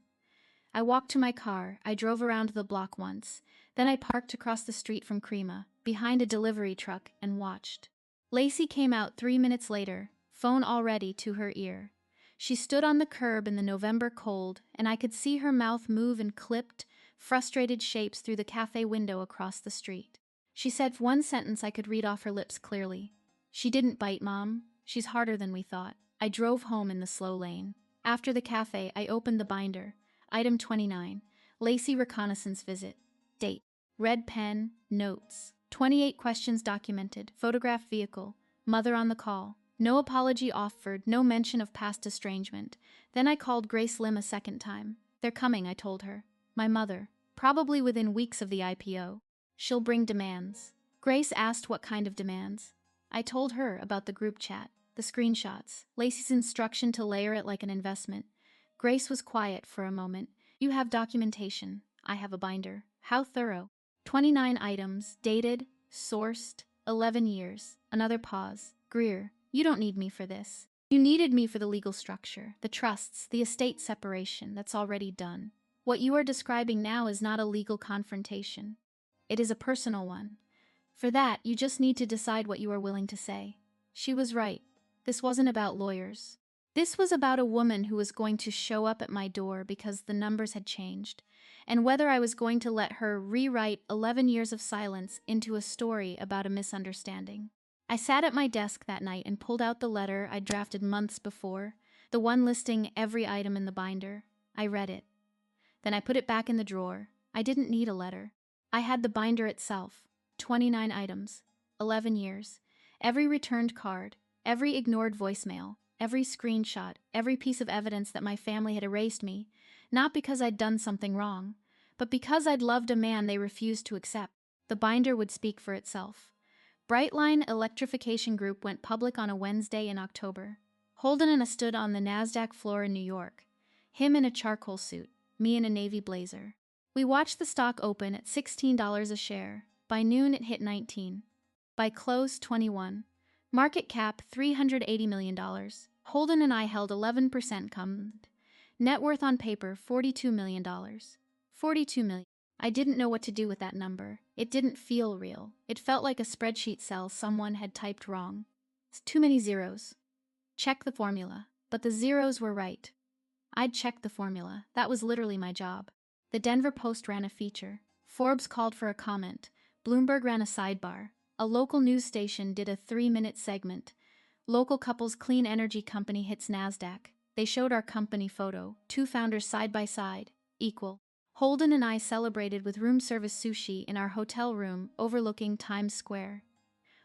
I walked to my car. I drove around the block once. Then I parked across the street from Crema, behind a delivery truck, and watched. Lacey came out 3 minutes later, phone already to her ear. She stood on the curb in the November cold, and I could see her mouth move in clipped, frustrated shapes through the cafe window across the street. She said one sentence I could read off her lips clearly. She didn't bite, Mom. She's harder than we thought. I drove home in the slow lane. After the cafe, I opened the binder. Item 29. Lacey reconnaissance visit. Date. Red pen. Notes. 28 questions documented. Photographed vehicle. Mother on the call. No apology offered. No mention of past estrangement. Then I called Grace Lim a second time. They're coming, I told her. My mother. Probably within weeks of the IPO. She'll bring demands. Grace asked what kind of demands. I told her about the group chat, the screenshots, Lacey's instruction to layer it like an investment. Grace was quiet for a moment. You have documentation. I have a binder. How thorough. 29 items, dated, sourced, 11 years. Another pause. Greer, you don't need me for this. You needed me for the legal structure, the trusts, the estate separation. That's already done. What you are describing now is not a legal confrontation. It is a personal one. For that, you just need to decide what you are willing to say. She was right. This wasn't about lawyers. This was about a woman who was going to show up at my door because the numbers had changed, and whether I was going to let her rewrite 11 years of silence into a story about a misunderstanding. I sat at my desk that night and pulled out the letter I'd drafted months before, the one listing every item in the binder. I read it. Then I put it back in the drawer. I didn't need a letter. I had the binder itself. 29 items. 11 years. Every returned card. Every ignored voicemail. Every screenshot. Every piece of evidence that my family had erased me. Not because I'd done something wrong, but because I'd loved a man they refused to accept. The binder would speak for itself. Brightline Electrification Group went public on a Wednesday in October. Holden and I stood on the NASDAQ floor in New York. Him in a charcoal suit. Me in a navy blazer. We watched the stock open at $16 a share. By noon it hit 19. By close, 21. Market cap, $380 million. Holden and I held 11% combined. Net worth on paper, $42 million. $42 million. I didn't know what to do with that number. It didn't feel real. It felt like a spreadsheet cell someone had typed wrong. It's too many zeros. Check the formula. But the zeros were right. I'd checked the formula. That was literally my job. The Denver Post ran a feature. Forbes called for a comment. Bloomberg ran a sidebar. A local news station did a 3-minute segment. Local couple's clean energy company hits NASDAQ. They showed our company photo, 2 founders side by side, equal. Holden and I celebrated with room service sushi in our hotel room overlooking Times Square.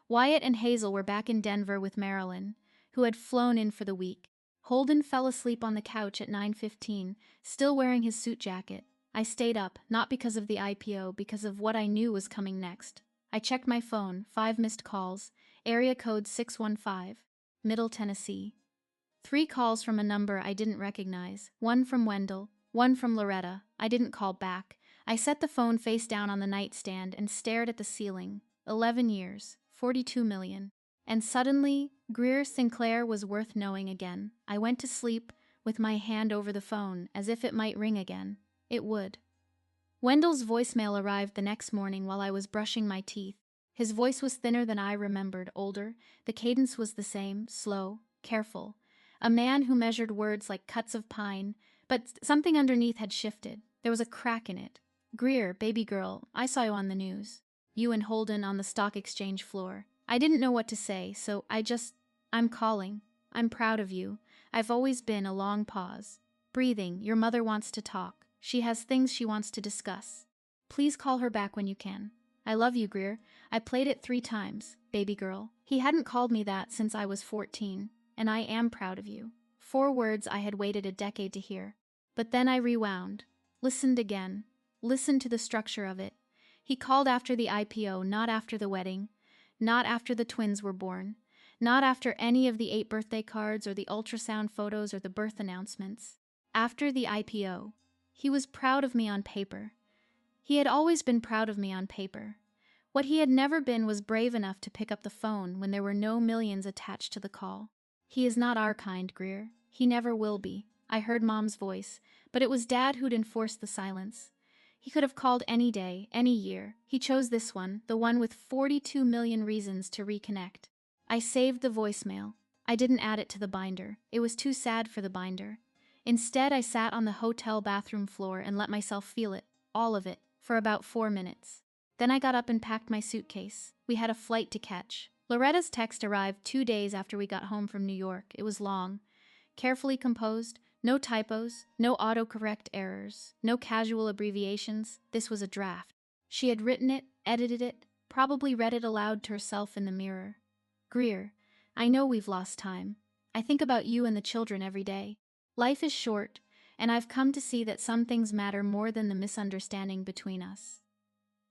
Wyatt and Hazel were back in Denver with Marilyn, who had flown in for the week. Holden fell asleep on the couch at 9:15, still wearing his suit jacket. I stayed up, not because of the IPO, because of what I knew was coming next. I checked my phone, 5 missed calls, area code 615, Middle Tennessee. 3 calls from a number I didn't recognize, 1 from Wendell, 1 from Loretta. I didn't call back. I set the phone face down on the nightstand and stared at the ceiling. 11 years, 42 million. And suddenly, Greer Sinclair was worth knowing again. I went to sleep with my hand over the phone, as if it might ring again. It would. Wendell's voicemail arrived the next morning while I was brushing my teeth. His voice was thinner than I remembered, older. The cadence was the same, slow, careful. A man who measured words like cuts of pine, but something underneath had shifted. There was a crack in it. Greer, baby girl, I saw you on the news. You and Holden on the stock exchange floor. I didn't know what to say, so I'm calling. I'm proud of you. I've always been a long pause. Breathing, your mother wants to talk. She has things she wants to discuss. Please call her back when you can. I love you, Greer. I played it 3 times, baby girl. He hadn't called me that since I was 14, and I am proud of you. 4 words I had waited a decade to hear. But then I rewound, listened again, listened to the structure of it. He called after the IPO, not after the wedding. Not after the twins were born. Not after any of the 8 birthday cards or the ultrasound photos or the birth announcements. After the IPO. He was proud of me on paper. He had always been proud of me on paper. What he had never been was brave enough to pick up the phone when there were no millions attached to the call. He is not our kind, Greer. He never will be. I heard Mom's voice, but it was Dad who'd enforced the silence. He could have called any day, any year. He chose this one, the one with 42 million reasons to reconnect. I saved the voicemail. I didn't add it to the binder. It was too sad for the binder. Instead, I sat on the hotel bathroom floor and let myself feel it, all of it, for about 4 minutes. Then I got up and packed my suitcase. We had a flight to catch. Loretta's text arrived 2 days after we got home from New York. It was long, carefully composed. No typos, no autocorrect errors, no casual abbreviations. This was a draft. She had written it, edited it, probably read it aloud to herself in the mirror. Greer, I know we've lost time. I think about you and the children every day. Life is short, and I've come to see that some things matter more than the misunderstanding between us.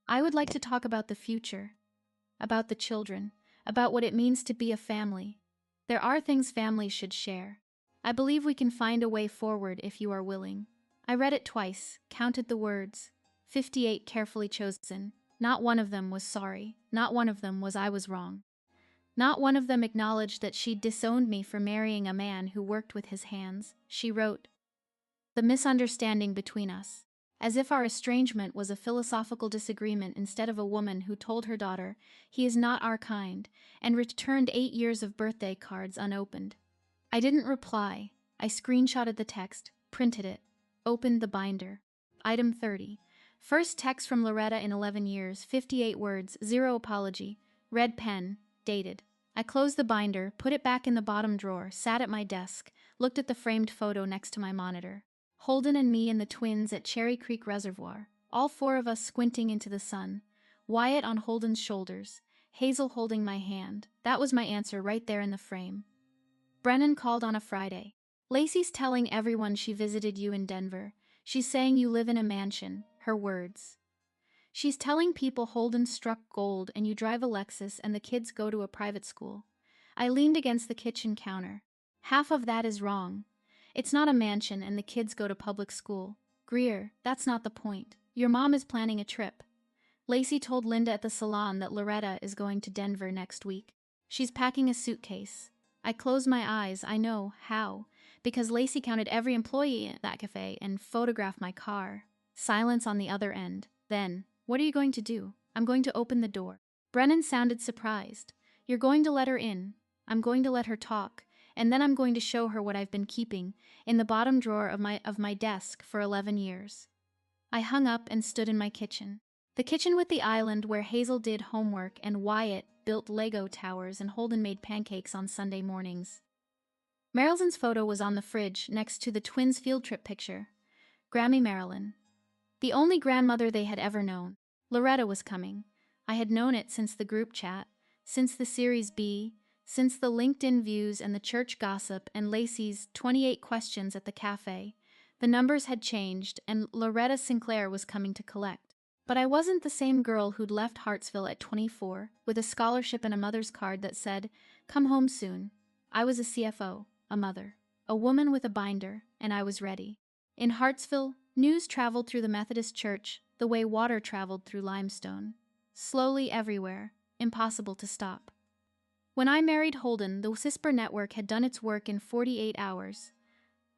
I would like to talk about the future, about the children, about what it means to be a family. There are things families should share. I believe we can find a way forward if you are willing. I read it twice, counted the words. 58 carefully chosen. Not one of them was sorry. Not one of them was I was wrong. Not one of them acknowledged that she'd disowned me for marrying a man who worked with his hands. She wrote, "The misunderstanding between us," as if our estrangement was a philosophical disagreement instead of a woman who told her daughter, "He is not our kind," and returned 8 years of birthday cards unopened. I didn't reply. I screenshotted the text, printed it, opened the binder. Item 30. First text from Loretta in 11 years, 58 words, 0 apology, red pen, dated. I closed the binder, put it back in the bottom drawer, sat at my desk, looked at the framed photo next to my monitor. Holden and me and the twins at Cherry Creek Reservoir, all 4 of us squinting into the sun. Wyatt on Holden's shoulders, Hazel holding my hand. That was my answer right there in the frame. Brennan called on a Friday. "Lacey's telling everyone she visited you in Denver. She's saying you live in a mansion," her words. "She's telling people Holden struck gold and you drive a Lexus and the kids go to a private school." I leaned against the kitchen counter. "Half of that is wrong. It's not a mansion and the kids go to public school. Greer, that's not the point. Your mom is planning a trip. Lacey told Linda at the salon that Loretta is going to Denver next week. She's packing a suitcase." I closed my eyes. I know how. Because Lacey counted every employee at that cafe and photographed my car. Silence on the other end. Then, "What are you going to do?" "I'm going to open the door." Brennan sounded surprised. "You're going to let her in. I'm going to let her talk. and then I'm going to show her what I've been keeping in the bottom drawer of my desk for 11 years. I hung up and stood in my kitchen. The kitchen with the island where Hazel did homework and Wyatt built Lego towers and Holden made pancakes on Sunday mornings. Marilyn's photo was on the fridge next to the twins' field trip picture. Grammy Marilyn. The only grandmother they had ever known. Loretta was coming. I had known it since the group chat, since the Series B, since the LinkedIn views and the church gossip and Lacey's 28 questions at the cafe. The numbers had changed and Loretta Sinclair was coming to collect. But I wasn't the same girl who'd left Hartsville at 24 with a scholarship and a mother's card that said, "Come home soon." I was a CFO, a mother, a woman with a binder, and I was ready. In Hartsville, news traveled through the Methodist Church the way water traveled through limestone. Slowly everywhere, impossible to stop. When I married Holden, the CISPR network had done its work in 48 hours.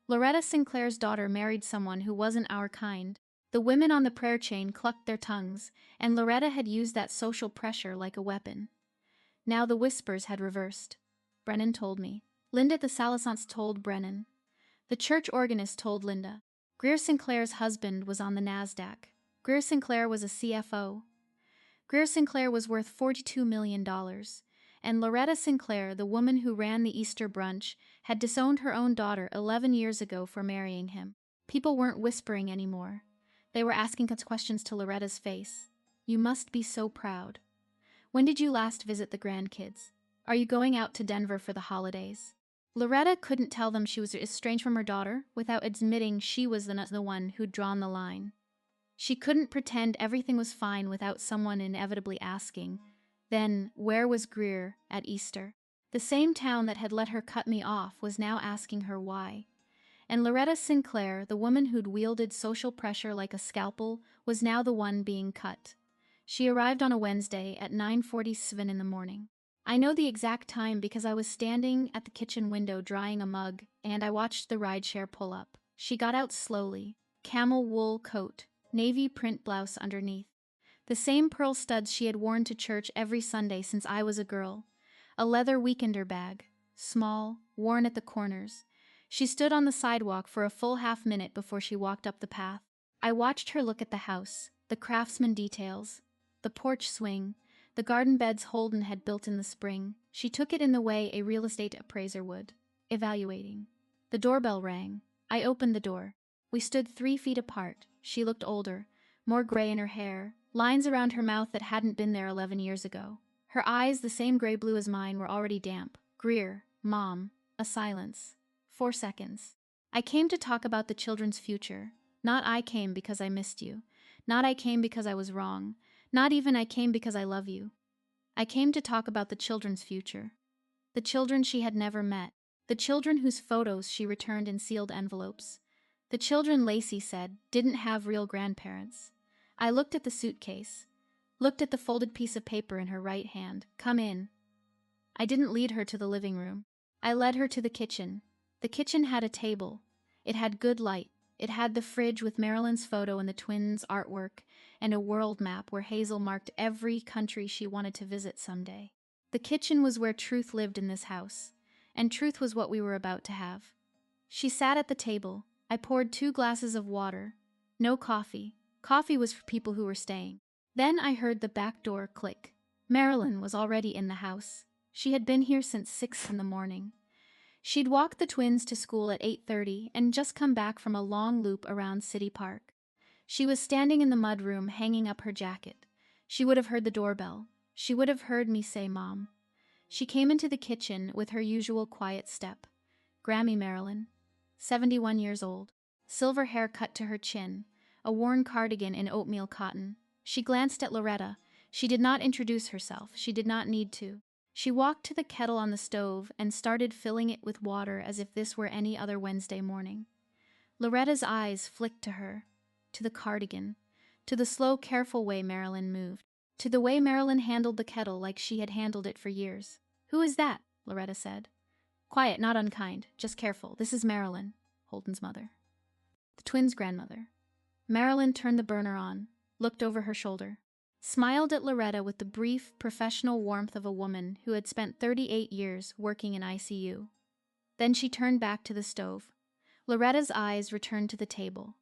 Loretta Sinclair's daughter married someone who wasn't our kind. The women on the prayer chain clucked their tongues, and Loretta had used that social pressure like a weapon. Now the whispers had reversed. Brennan told me. Linda the Salasants told Brennan. The church organist told Linda. Greer Sinclair's husband was on the NASDAQ. Greer Sinclair was a CFO. Greer Sinclair was worth $42 million, and Loretta Sinclair, the woman who ran the Easter brunch, had disowned her own daughter 11 years ago for marrying him. People weren't whispering anymore. They were asking questions to Loretta's face. "You must be so proud. When did you last visit the grandkids? Are you going out to Denver for the holidays?" Loretta couldn't tell them she was estranged from her daughter without admitting she was the one who'd drawn the line. She couldn't pretend everything was fine without someone inevitably asking, then, where was Greer at Easter? The same town that had let her cut me off was now asking her why. And Loretta Sinclair, the woman who'd wielded social pressure like a scalpel, was now the one being cut. She arrived on a Wednesday at 9:47 in the morning. I know the exact time because I was standing at the kitchen window drying a mug, and I watched the rideshare pull up. She got out slowly, camel wool coat, navy print blouse underneath. The same pearl studs she had worn to church every Sunday since I was a girl. A leather weekender bag, small, worn at the corners. She stood on the sidewalk for a full half-minute before she walked up the path. I watched her look at the house, the craftsman details, the porch swing, the garden beds Holden had built in the spring. She took it in the way a real estate appraiser would, evaluating. The doorbell rang. I opened the door. We stood 3 feet apart. She looked older, more gray in her hair, lines around her mouth that hadn't been there 11 years ago. Her eyes, the same gray-blue as mine, were already damp. Greer, Mom, a silence. 4 seconds. "I came to talk about the children's future. Not I came because I missed you. Not I came because I was wrong. Not even I came because I love you. I came to talk about the children's future. The children she had never met. The children whose photos she returned in sealed envelopes. The children, Lacey said, didn't have real grandparents. I looked at the suitcase. Looked at the folded piece of paper in her right hand. Come in. I didn't lead her to the living room. I led her to the kitchen. The kitchen had a table. It had good light. It had the fridge with Marilyn's photo and the twins' artwork, and a world map where Hazel marked every country she wanted to visit someday. The kitchen was where truth lived in this house, and truth was what we were about to have. She sat at the table. I poured 2 glasses of water. No coffee. Coffee was for people who were staying. Then I heard the back door click. Marilyn was already in the house. She had been here since 6 in the morning. She'd walked the twins to school at 8:30 and just come back from a long loop around City Park. She was standing in the mudroom hanging up her jacket. She would have heard the doorbell. She would have heard me say, "Mom." She came into the kitchen with her usual quiet step. Grammy Marilyn, 71 years old, silver hair cut to her chin, a worn cardigan in oatmeal cotton. She glanced at Loretta. She did not introduce herself. She did not need to. She walked to the kettle on the stove and started filling it with water as if this were any other Wednesday morning. Loretta's eyes flicked to her, to the cardigan, to the slow, careful way Marilyn moved, to the way Marilyn handled the kettle like she had handled it for years. "Who is that?" Loretta said. "Quiet, not unkind, just careful. This is Marilyn," Holden's mother. The twins' grandmother. Marilyn turned the burner on, looked over her shoulder, smiled at Loretta with the brief, professional warmth of a woman who had spent 38 years working in ICU. Then she turned back to the stove. Loretta's eyes returned to the table.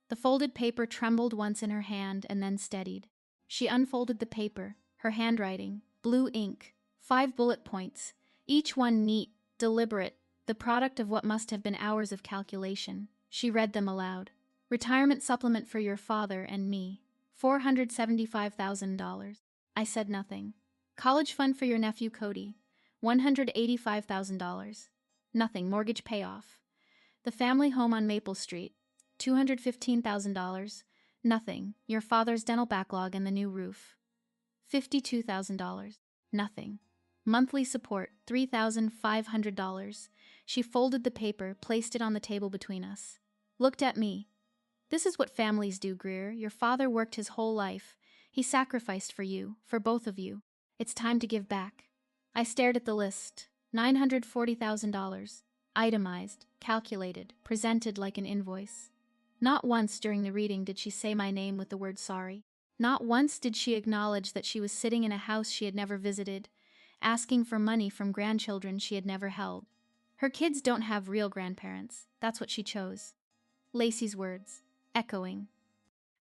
The folded paper trembled once in her hand and then steadied. She unfolded the paper, her handwriting, blue ink, 5 bullet points, each one neat, deliberate, the product of what must have been hours of calculation. She read them aloud. Retirement supplement for your father and me, $475,000. I said nothing. College fund for your nephew Cody, $185,000. Nothing. Mortgage payoff. The family home on Maple Street, $215,000. Nothing. Your father's dental backlog and the new roof, $52,000. Nothing. Monthly support, $3,500. She folded the paper, placed it on the table between us. Looked at me. This is what families do, Greer. Your father worked his whole life. He sacrificed for you, for both of you. It's time to give back. I stared at the list. $940,000. Itemized, calculated, presented like an invoice. Not once during the reading did she say my name with the word sorry. Not once did she acknowledge that she was sitting in a house she had never visited, asking for money from grandchildren she had never held. Her kids don't have real grandparents. That's what she chose. Lacey's words, echoing.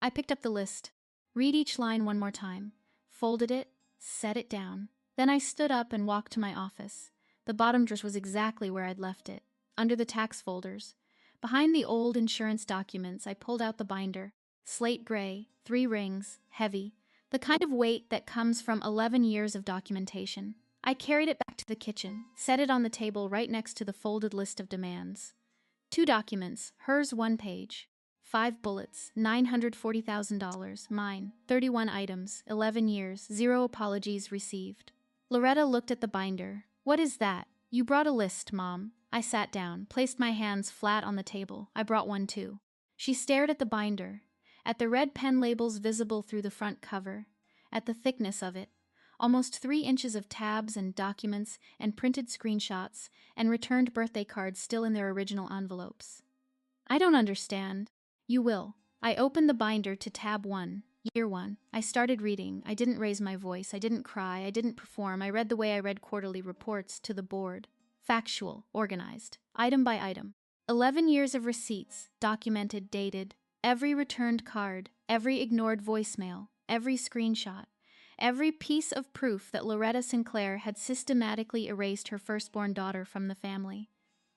I picked up the list. Read each line one more time. Folded it, set it down. Then I stood up and walked to my office. The bottom drawer was exactly where I'd left it, under the tax folders. Behind the old insurance documents, I pulled out the binder. Slate gray, 3 rings, heavy, the kind of weight that comes from 11 years of documentation. I carried it back to the kitchen, set it on the table right next to the folded list of demands. 2 documents, hers 1 page. 5 bullets, $940,000, mine, 31 items, 11 years, 0 apologies received. Loretta looked at the binder. What is that? You brought a list, Mom. I sat down, placed my hands flat on the table. I brought one too. She stared at the binder, at the red pen labels visible through the front cover, at the thickness of it, almost 3 inches of tabs and documents and printed screenshots and returned birthday cards still in their original envelopes. I don't understand. You will. I opened the binder to tab 1, year 1. I started reading. I didn't raise my voice. I didn't cry. I didn't perform. I read the way I read quarterly reports to the board. Factual, organized, item by item. 11 years of receipts, documented, dated. Every returned card, every ignored voicemail, every screenshot, every piece of proof that Loretta Sinclair had systematically erased her firstborn daughter from the family.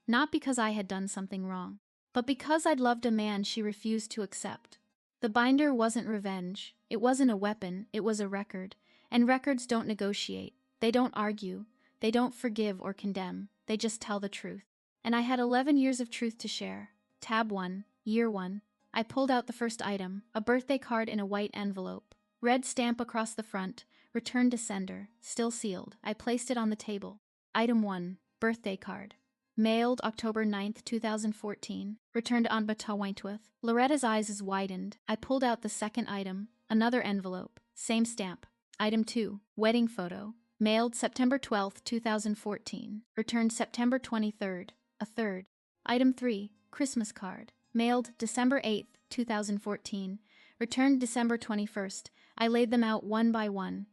Not because I had done something wrong, but because I'd loved a man she refused to accept. The binder wasn't revenge. It wasn't a weapon. It was a record. And records don't negotiate. They don't argue. They don't forgive or condemn. They just tell the truth. And I had 11 years of truth to share. Tab 1, year 1. I pulled out the first item, a birthday card in a white envelope. Red stamp across the front, returned to sender, still sealed. I placed it on the table. Item 1, birthday card. Mailed October 9th, 2014. Returned on Bata Wentworth. Loretta's eyes widened. I pulled out the second item, another envelope, same stamp. Item 2, wedding photo. Mailed September 12th, 2014. Returned September 23rd, a third. Item 3, Christmas card. Mailed December 8th, 2014. Returned December 21st. I laid them out one by one.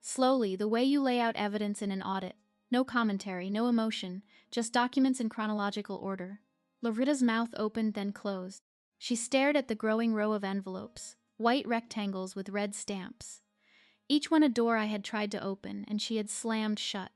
Slowly, the way you lay out evidence in an audit. No commentary, no emotion, just documents in chronological order. Loretta's mouth opened, then closed. She stared at the growing row of envelopes, white rectangles with red stamps. Each one a door I had tried to open, and she had slammed shut.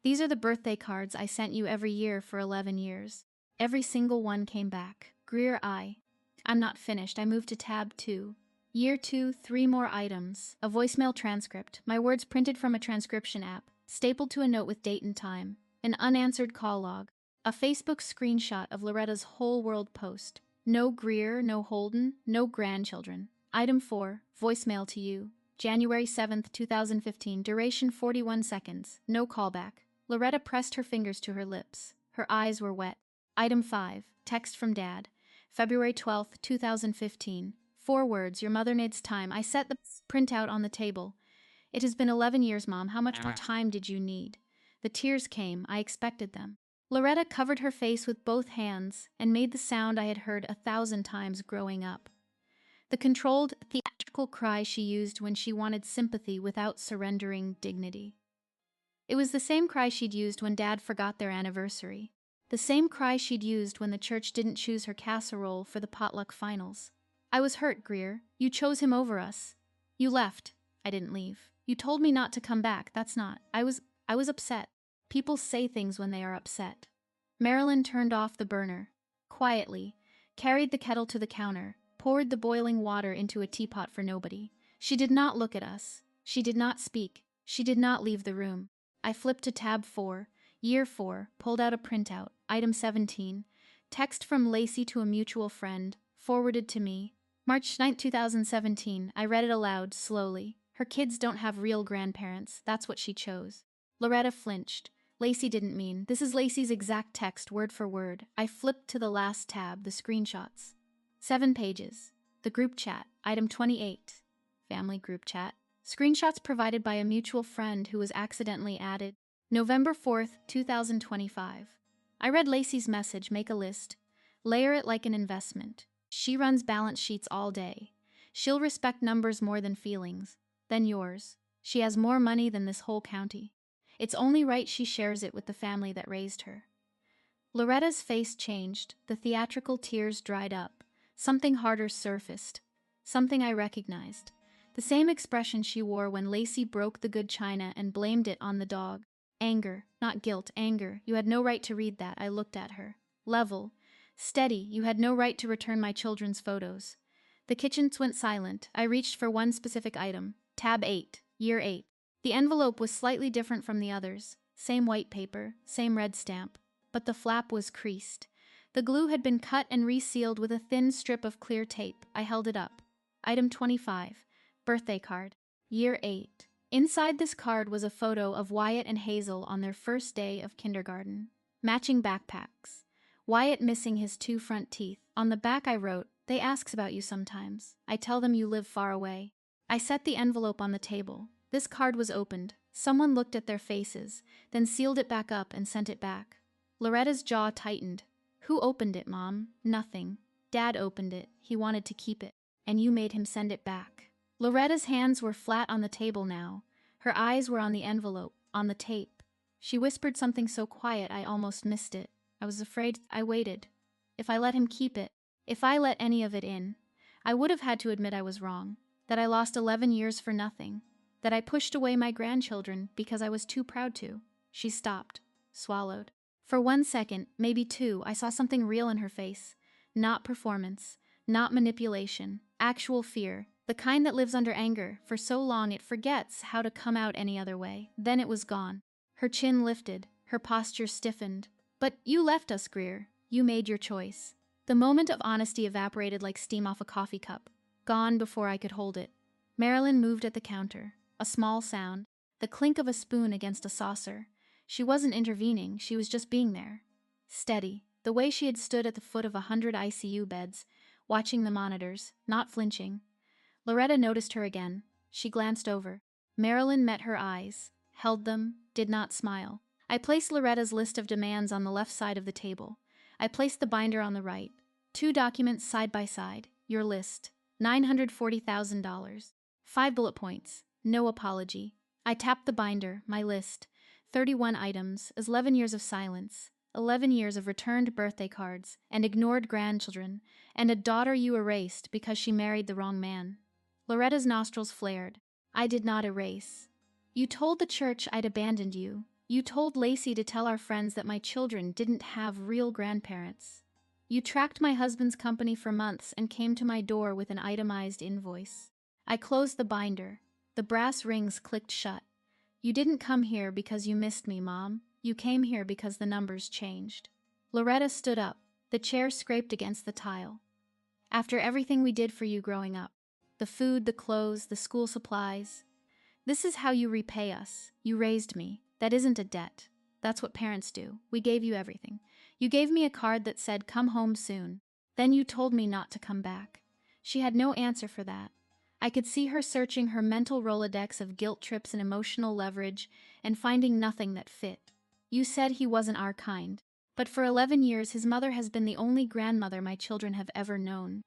These are the birthday cards I sent you every year for 11 years. Every single one came back. Greer I'm not finished. I moved to tab 2. Year 2, 3 more items. A voicemail transcript. My words printed from a transcription app. Stapled to a note with date and time. An unanswered call log. A Facebook screenshot of Loretta's whole world post. No Greer, no Holden, no grandchildren. Item 4, voicemail to you. January 7th, 2015, duration 41 seconds, no callback. Loretta pressed her fingers to her lips. Her eyes were wet. Item 5, text from Dad. February 12th, 2015. 4 words, your mother needs time. I set the printout on the table. It has been 11 years, Mom. How much more time did you need? The tears came. I expected them. Loretta covered her face with both hands and made the sound I had heard 1,000 times growing up. The controlled, theatrical cry she used when she wanted sympathy without surrendering dignity. It was the same cry she'd used when Dad forgot their anniversary. The same cry she'd used when the church didn't choose her casserole for the potluck finals. I was hurt, Greer. You chose him over us. You left. I didn't leave. You told me not to come back. That's not. I was upset. People say things when they are upset. Marilyn turned off the burner. Quietly, carried the kettle to the counter, poured the boiling water into a teapot for nobody. She did not look at us. She did not speak. She did not leave the room. I flipped to tab 4, year 4, pulled out a printout, item 17, text from Lacey to a mutual friend, forwarded to me. March 9, 2017, I read it aloud, slowly. Her kids don't have real grandparents, that's what she chose. Loretta flinched. Lacey didn't mean. This is Lacey's exact text, word for word. I flipped to the last tab, the screenshots. 7 pages. The group chat, item 28. Family group chat. Screenshots provided by a mutual friend who was accidentally added. November 4th, 2025. I read Lacey's message, make a list. Layer it like an investment. She runs balance sheets all day. She'll respect numbers more than feelings. Then yours. She has more money than this whole county. It's only right she shares it with the family that raised her. Loretta's face changed. The theatrical tears dried up. Something harder surfaced. Something I recognized. The same expression she wore when Lacey broke the good china and blamed it on the dog. Anger, not guilt, anger. You had no right to read that. I looked at her. Level. Steady. You had no right to return my children's photos. The kitchen went silent. I reached for one specific item. Tab 8, year 8. The envelope was slightly different from the others. Same white paper, same red stamp. But the flap was creased. The glue had been cut and resealed with a thin strip of clear tape. I held it up. Item 25. Birthday card. Year 8. Inside this card was a photo of Wyatt and Hazel on their first day of kindergarten. Matching backpacks. Wyatt missing his 2 front teeth. On the back I wrote, "They asks about you sometimes. I tell them you live far away." I set the envelope on the table. This card was opened. Someone looked at their faces, then sealed it back up and sent it back. Loretta's jaw tightened. Who opened it, Mom? Nothing. Dad opened it. He wanted to keep it. And you made him send it back. Loretta's hands were flat on the table now. Her eyes were on the envelope, on the tape. She whispered something so quiet I almost missed it. I was afraid. I waited. If I let him keep it, if I let any of it in, I would have had to admit I was wrong, that I lost 11 years for nothing, that I pushed away my grandchildren because I was too proud to. She stopped, swallowed. For 1 second, maybe 2, I saw something real in her face. Not performance, not manipulation, actual fear, the kind that lives under anger for so long it forgets how to come out any other way. Then it was gone. Her chin lifted, her posture stiffened. But you left us, Greer. You made your choice. The moment of honesty evaporated like steam off a coffee cup. Gone before I could hold it. Marilyn moved at the counter. A small sound. The clink of a spoon against a saucer. She wasn't intervening, she was just being there. Steady. The way she had stood at the foot of 100 ICU beds, watching the monitors, not flinching. Loretta noticed her again. She glanced over. Marilyn met her eyes, held them, did not smile. I placed Loretta's list of demands on the left side of the table. I placed the binder on the right. 2 documents side by side. Your list. $940,000. 5 bullet points. No apology. I tapped the binder, my list. 31 items, 11 years of silence, 11 years of returned birthday cards, and ignored grandchildren, and a daughter you erased because she married the wrong man. Loretta's nostrils flared. I did not erase. You told the church I'd abandoned you. You told Lacey to tell our friends that my children didn't have real grandparents. You tracked my husband's company for months and came to my door with an itemized invoice. I closed the binder. The brass rings clicked shut. You didn't come here because you missed me, Mom. You came here because the numbers changed. Loretta stood up. The chair scraped against the tile. After everything we did for you growing up, the food, the clothes, the school supplies, this is how you repay us. You raised me. That isn't a debt. That's what parents do. We gave you everything. You gave me a card that said, "Come home soon." Then you told me not to come back. She had no answer for that. I could see her searching her mental Rolodex of guilt trips and emotional leverage and finding nothing that fit. You said he wasn't our kind, but for 11 years his mother has been the only grandmother my children have ever known.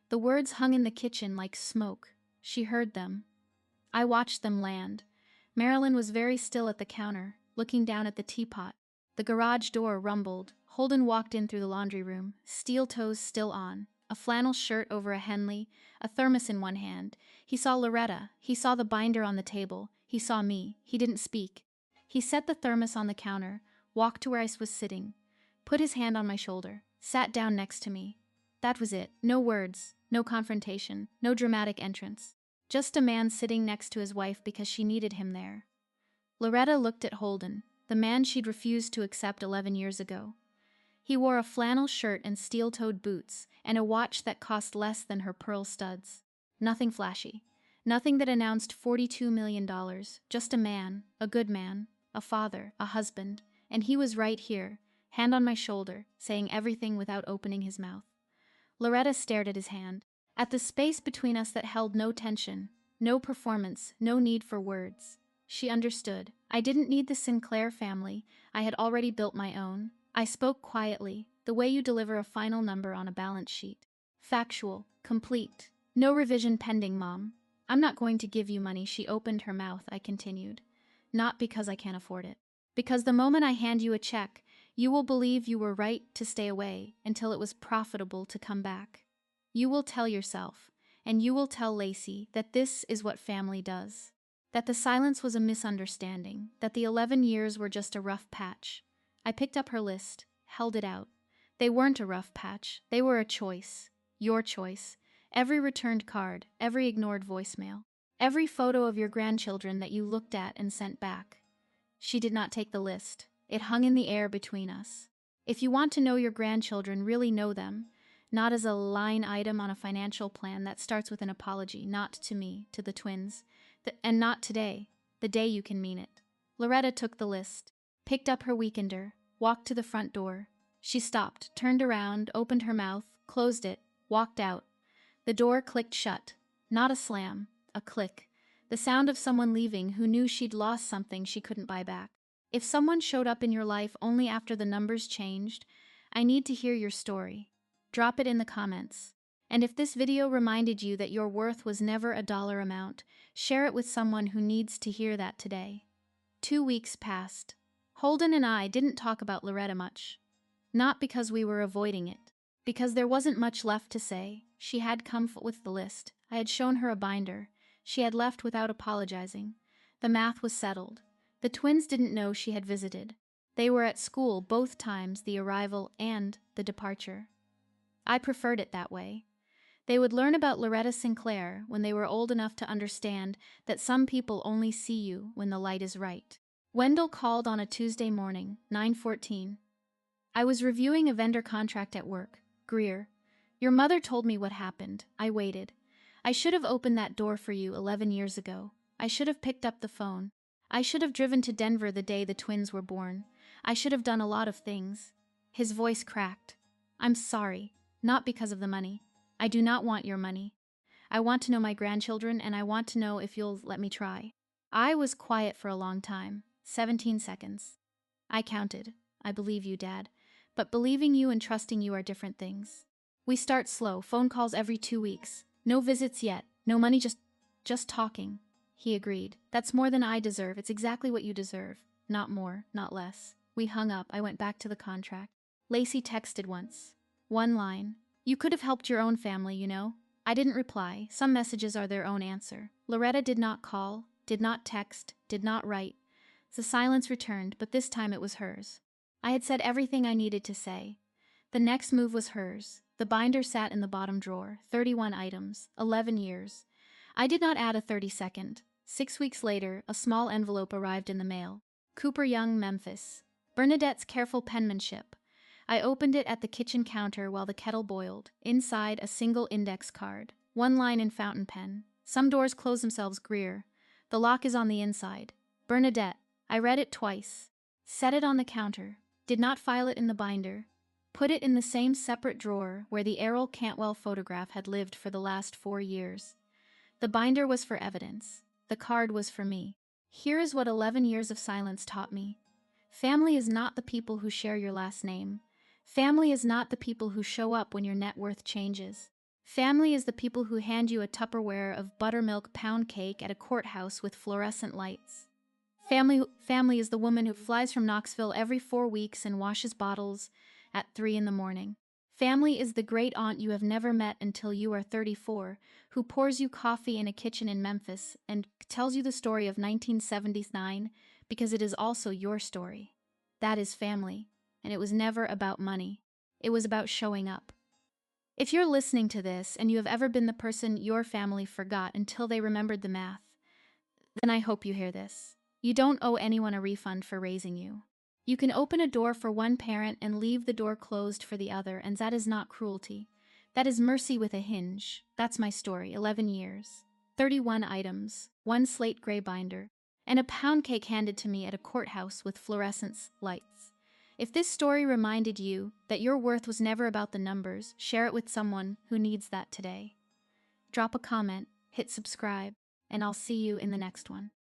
The words hung in the kitchen like smoke. She heard them. I watched them land. Marilyn was very still at the counter, looking down at the teapot. The garage door rumbled. Holden walked in through the laundry room, steel toes still on, a flannel shirt over a Henley, a thermos in one hand. He saw Loretta, he saw the binder on the table, he saw me, he didn't speak. He set the thermos on the counter, walked to where I was sitting, put his hand on my shoulder, sat down next to me. That was it. No words, no confrontation, no dramatic entrance. Just a man sitting next to his wife because she needed him there. Loretta looked at Holden, the man she'd refused to accept 11 years ago. He wore a flannel shirt and steel-toed boots, and a watch that cost less than her pearl studs. Nothing flashy. Nothing that announced $42 million. Just a man, a good man, a father, a husband, and he was right here, hand on my shoulder, saying everything without opening his mouth. Loretta stared at his hand, at the space between us that held no tension, no performance, no need for words. She understood. I didn't need the Sinclair family. I had already built my own. I spoke quietly, the way you deliver a final number on a balance sheet. Factual, complete. No revision pending, Mom. I'm not going to give you money. She opened her mouth, I continued. Not because I can't afford it. Because the moment I hand you a check, you will believe you were right to stay away until it was profitable to come back. You will tell yourself, and you will tell Lacey, that this is what family does. That the silence was a misunderstanding, that the 11 years were just a rough patch. I picked up her list, held it out. They weren't a rough patch, they were a choice. Your choice. Every returned card, every ignored voicemail, every photo of your grandchildren that you looked at and sent back. She did not take the list. It hung in the air between us. If you want to know your grandchildren, really know them, not as a line item on a financial plan that starts with an apology, not to me, to the twins, and not today, the day you can mean it. Loretta took the list, picked up her weekender, walked to the front door. She stopped, turned around, opened her mouth, closed it, walked out. The door clicked shut. Not a slam, a click. The sound of someone leaving who knew she'd lost something she couldn't buy back. If someone showed up in your life only after the numbers changed, I need to hear your story. Drop it in the comments. And if this video reminded you that your worth was never a dollar amount, share it with someone who needs to hear that today. 2 weeks passed. Holden and I didn't talk about Loretta much. Not because we were avoiding it. Because there wasn't much left to say. She had come with the list. I had shown her a binder. She had left without apologizing. The math was settled. The twins didn't know she had visited. They were at school both times, the arrival and the departure. I preferred it that way. They would learn about Loretta Sinclair when they were old enough to understand that some people only see you when the light is right. Wendell called on a Tuesday morning, 9:14. I was reviewing a vendor contract at work. Greer, your mother told me what happened. I waited. I should have opened that door for you 11 years ago. I should have picked up the phone. I should have driven to Denver the day the twins were born. I should have done a lot of things. His voice cracked. I'm sorry, not because of the money. I do not want your money. I want to know my grandchildren, and I want to know if you'll let me try. I was quiet for a long time, 17 seconds. I counted. I believe you, Dad. But believing you and trusting you are different things. We start slow, phone calls every 2 weeks. No visits yet, no money, just talking. He agreed. That's more than I deserve. It's exactly what you deserve. Not more, not less. We hung up. I went back to the contract. Lacey texted once. One line. You could have helped your own family, you know. I didn't reply. Some messages are their own answer. Loretta did not call, did not text, did not write. The silence returned, but this time it was hers. I had said everything I needed to say. The next move was hers. The binder sat in the bottom drawer. 31 items. 11 years. I did not add a 32nd. 6 weeks later, a small envelope arrived in the mail. Cooper Young, Memphis. Bernadette's careful penmanship. I opened it at the kitchen counter while the kettle boiled. Inside, a single index card. One line in fountain pen. Some doors close themselves, Greer. The lock is on the inside. Bernadette. I read it twice. Set it on the counter. Did not file it in the binder. Put it in the same separate drawer where the Errol Cantwell photograph had lived for the last 4 years. The binder was for evidence. The card was for me. Here is what 11 years of silence taught me. Family is not the people who share your last name. Family is not the people who show up when your net worth changes. Family is the people who hand you a Tupperware of buttermilk pound cake at a courthouse with fluorescent lights. Family is the woman who flies from Knoxville every 4 weeks and washes bottles at 3 in the morning. Family is the great aunt you have never met until you are 34, who pours you coffee in a kitchen in Memphis and tells you the story of 1979 because it is also your story. That is family, and it was never about money. It was about showing up. If you're listening to this and you have ever been the person your family forgot until they remembered the math, then I hope you hear this. You don't owe anyone a refund for raising you. You can open a door for one parent and leave the door closed for the other, and that is not cruelty. That is mercy with a hinge. That's my story, 11 years, 31 items, 1 slate gray binder, and a pound cake handed to me at a courthouse with fluorescent lights. If this story reminded you that your worth was never about the numbers, share it with someone who needs that today. Drop a comment, hit subscribe, and I'll see you in the next one.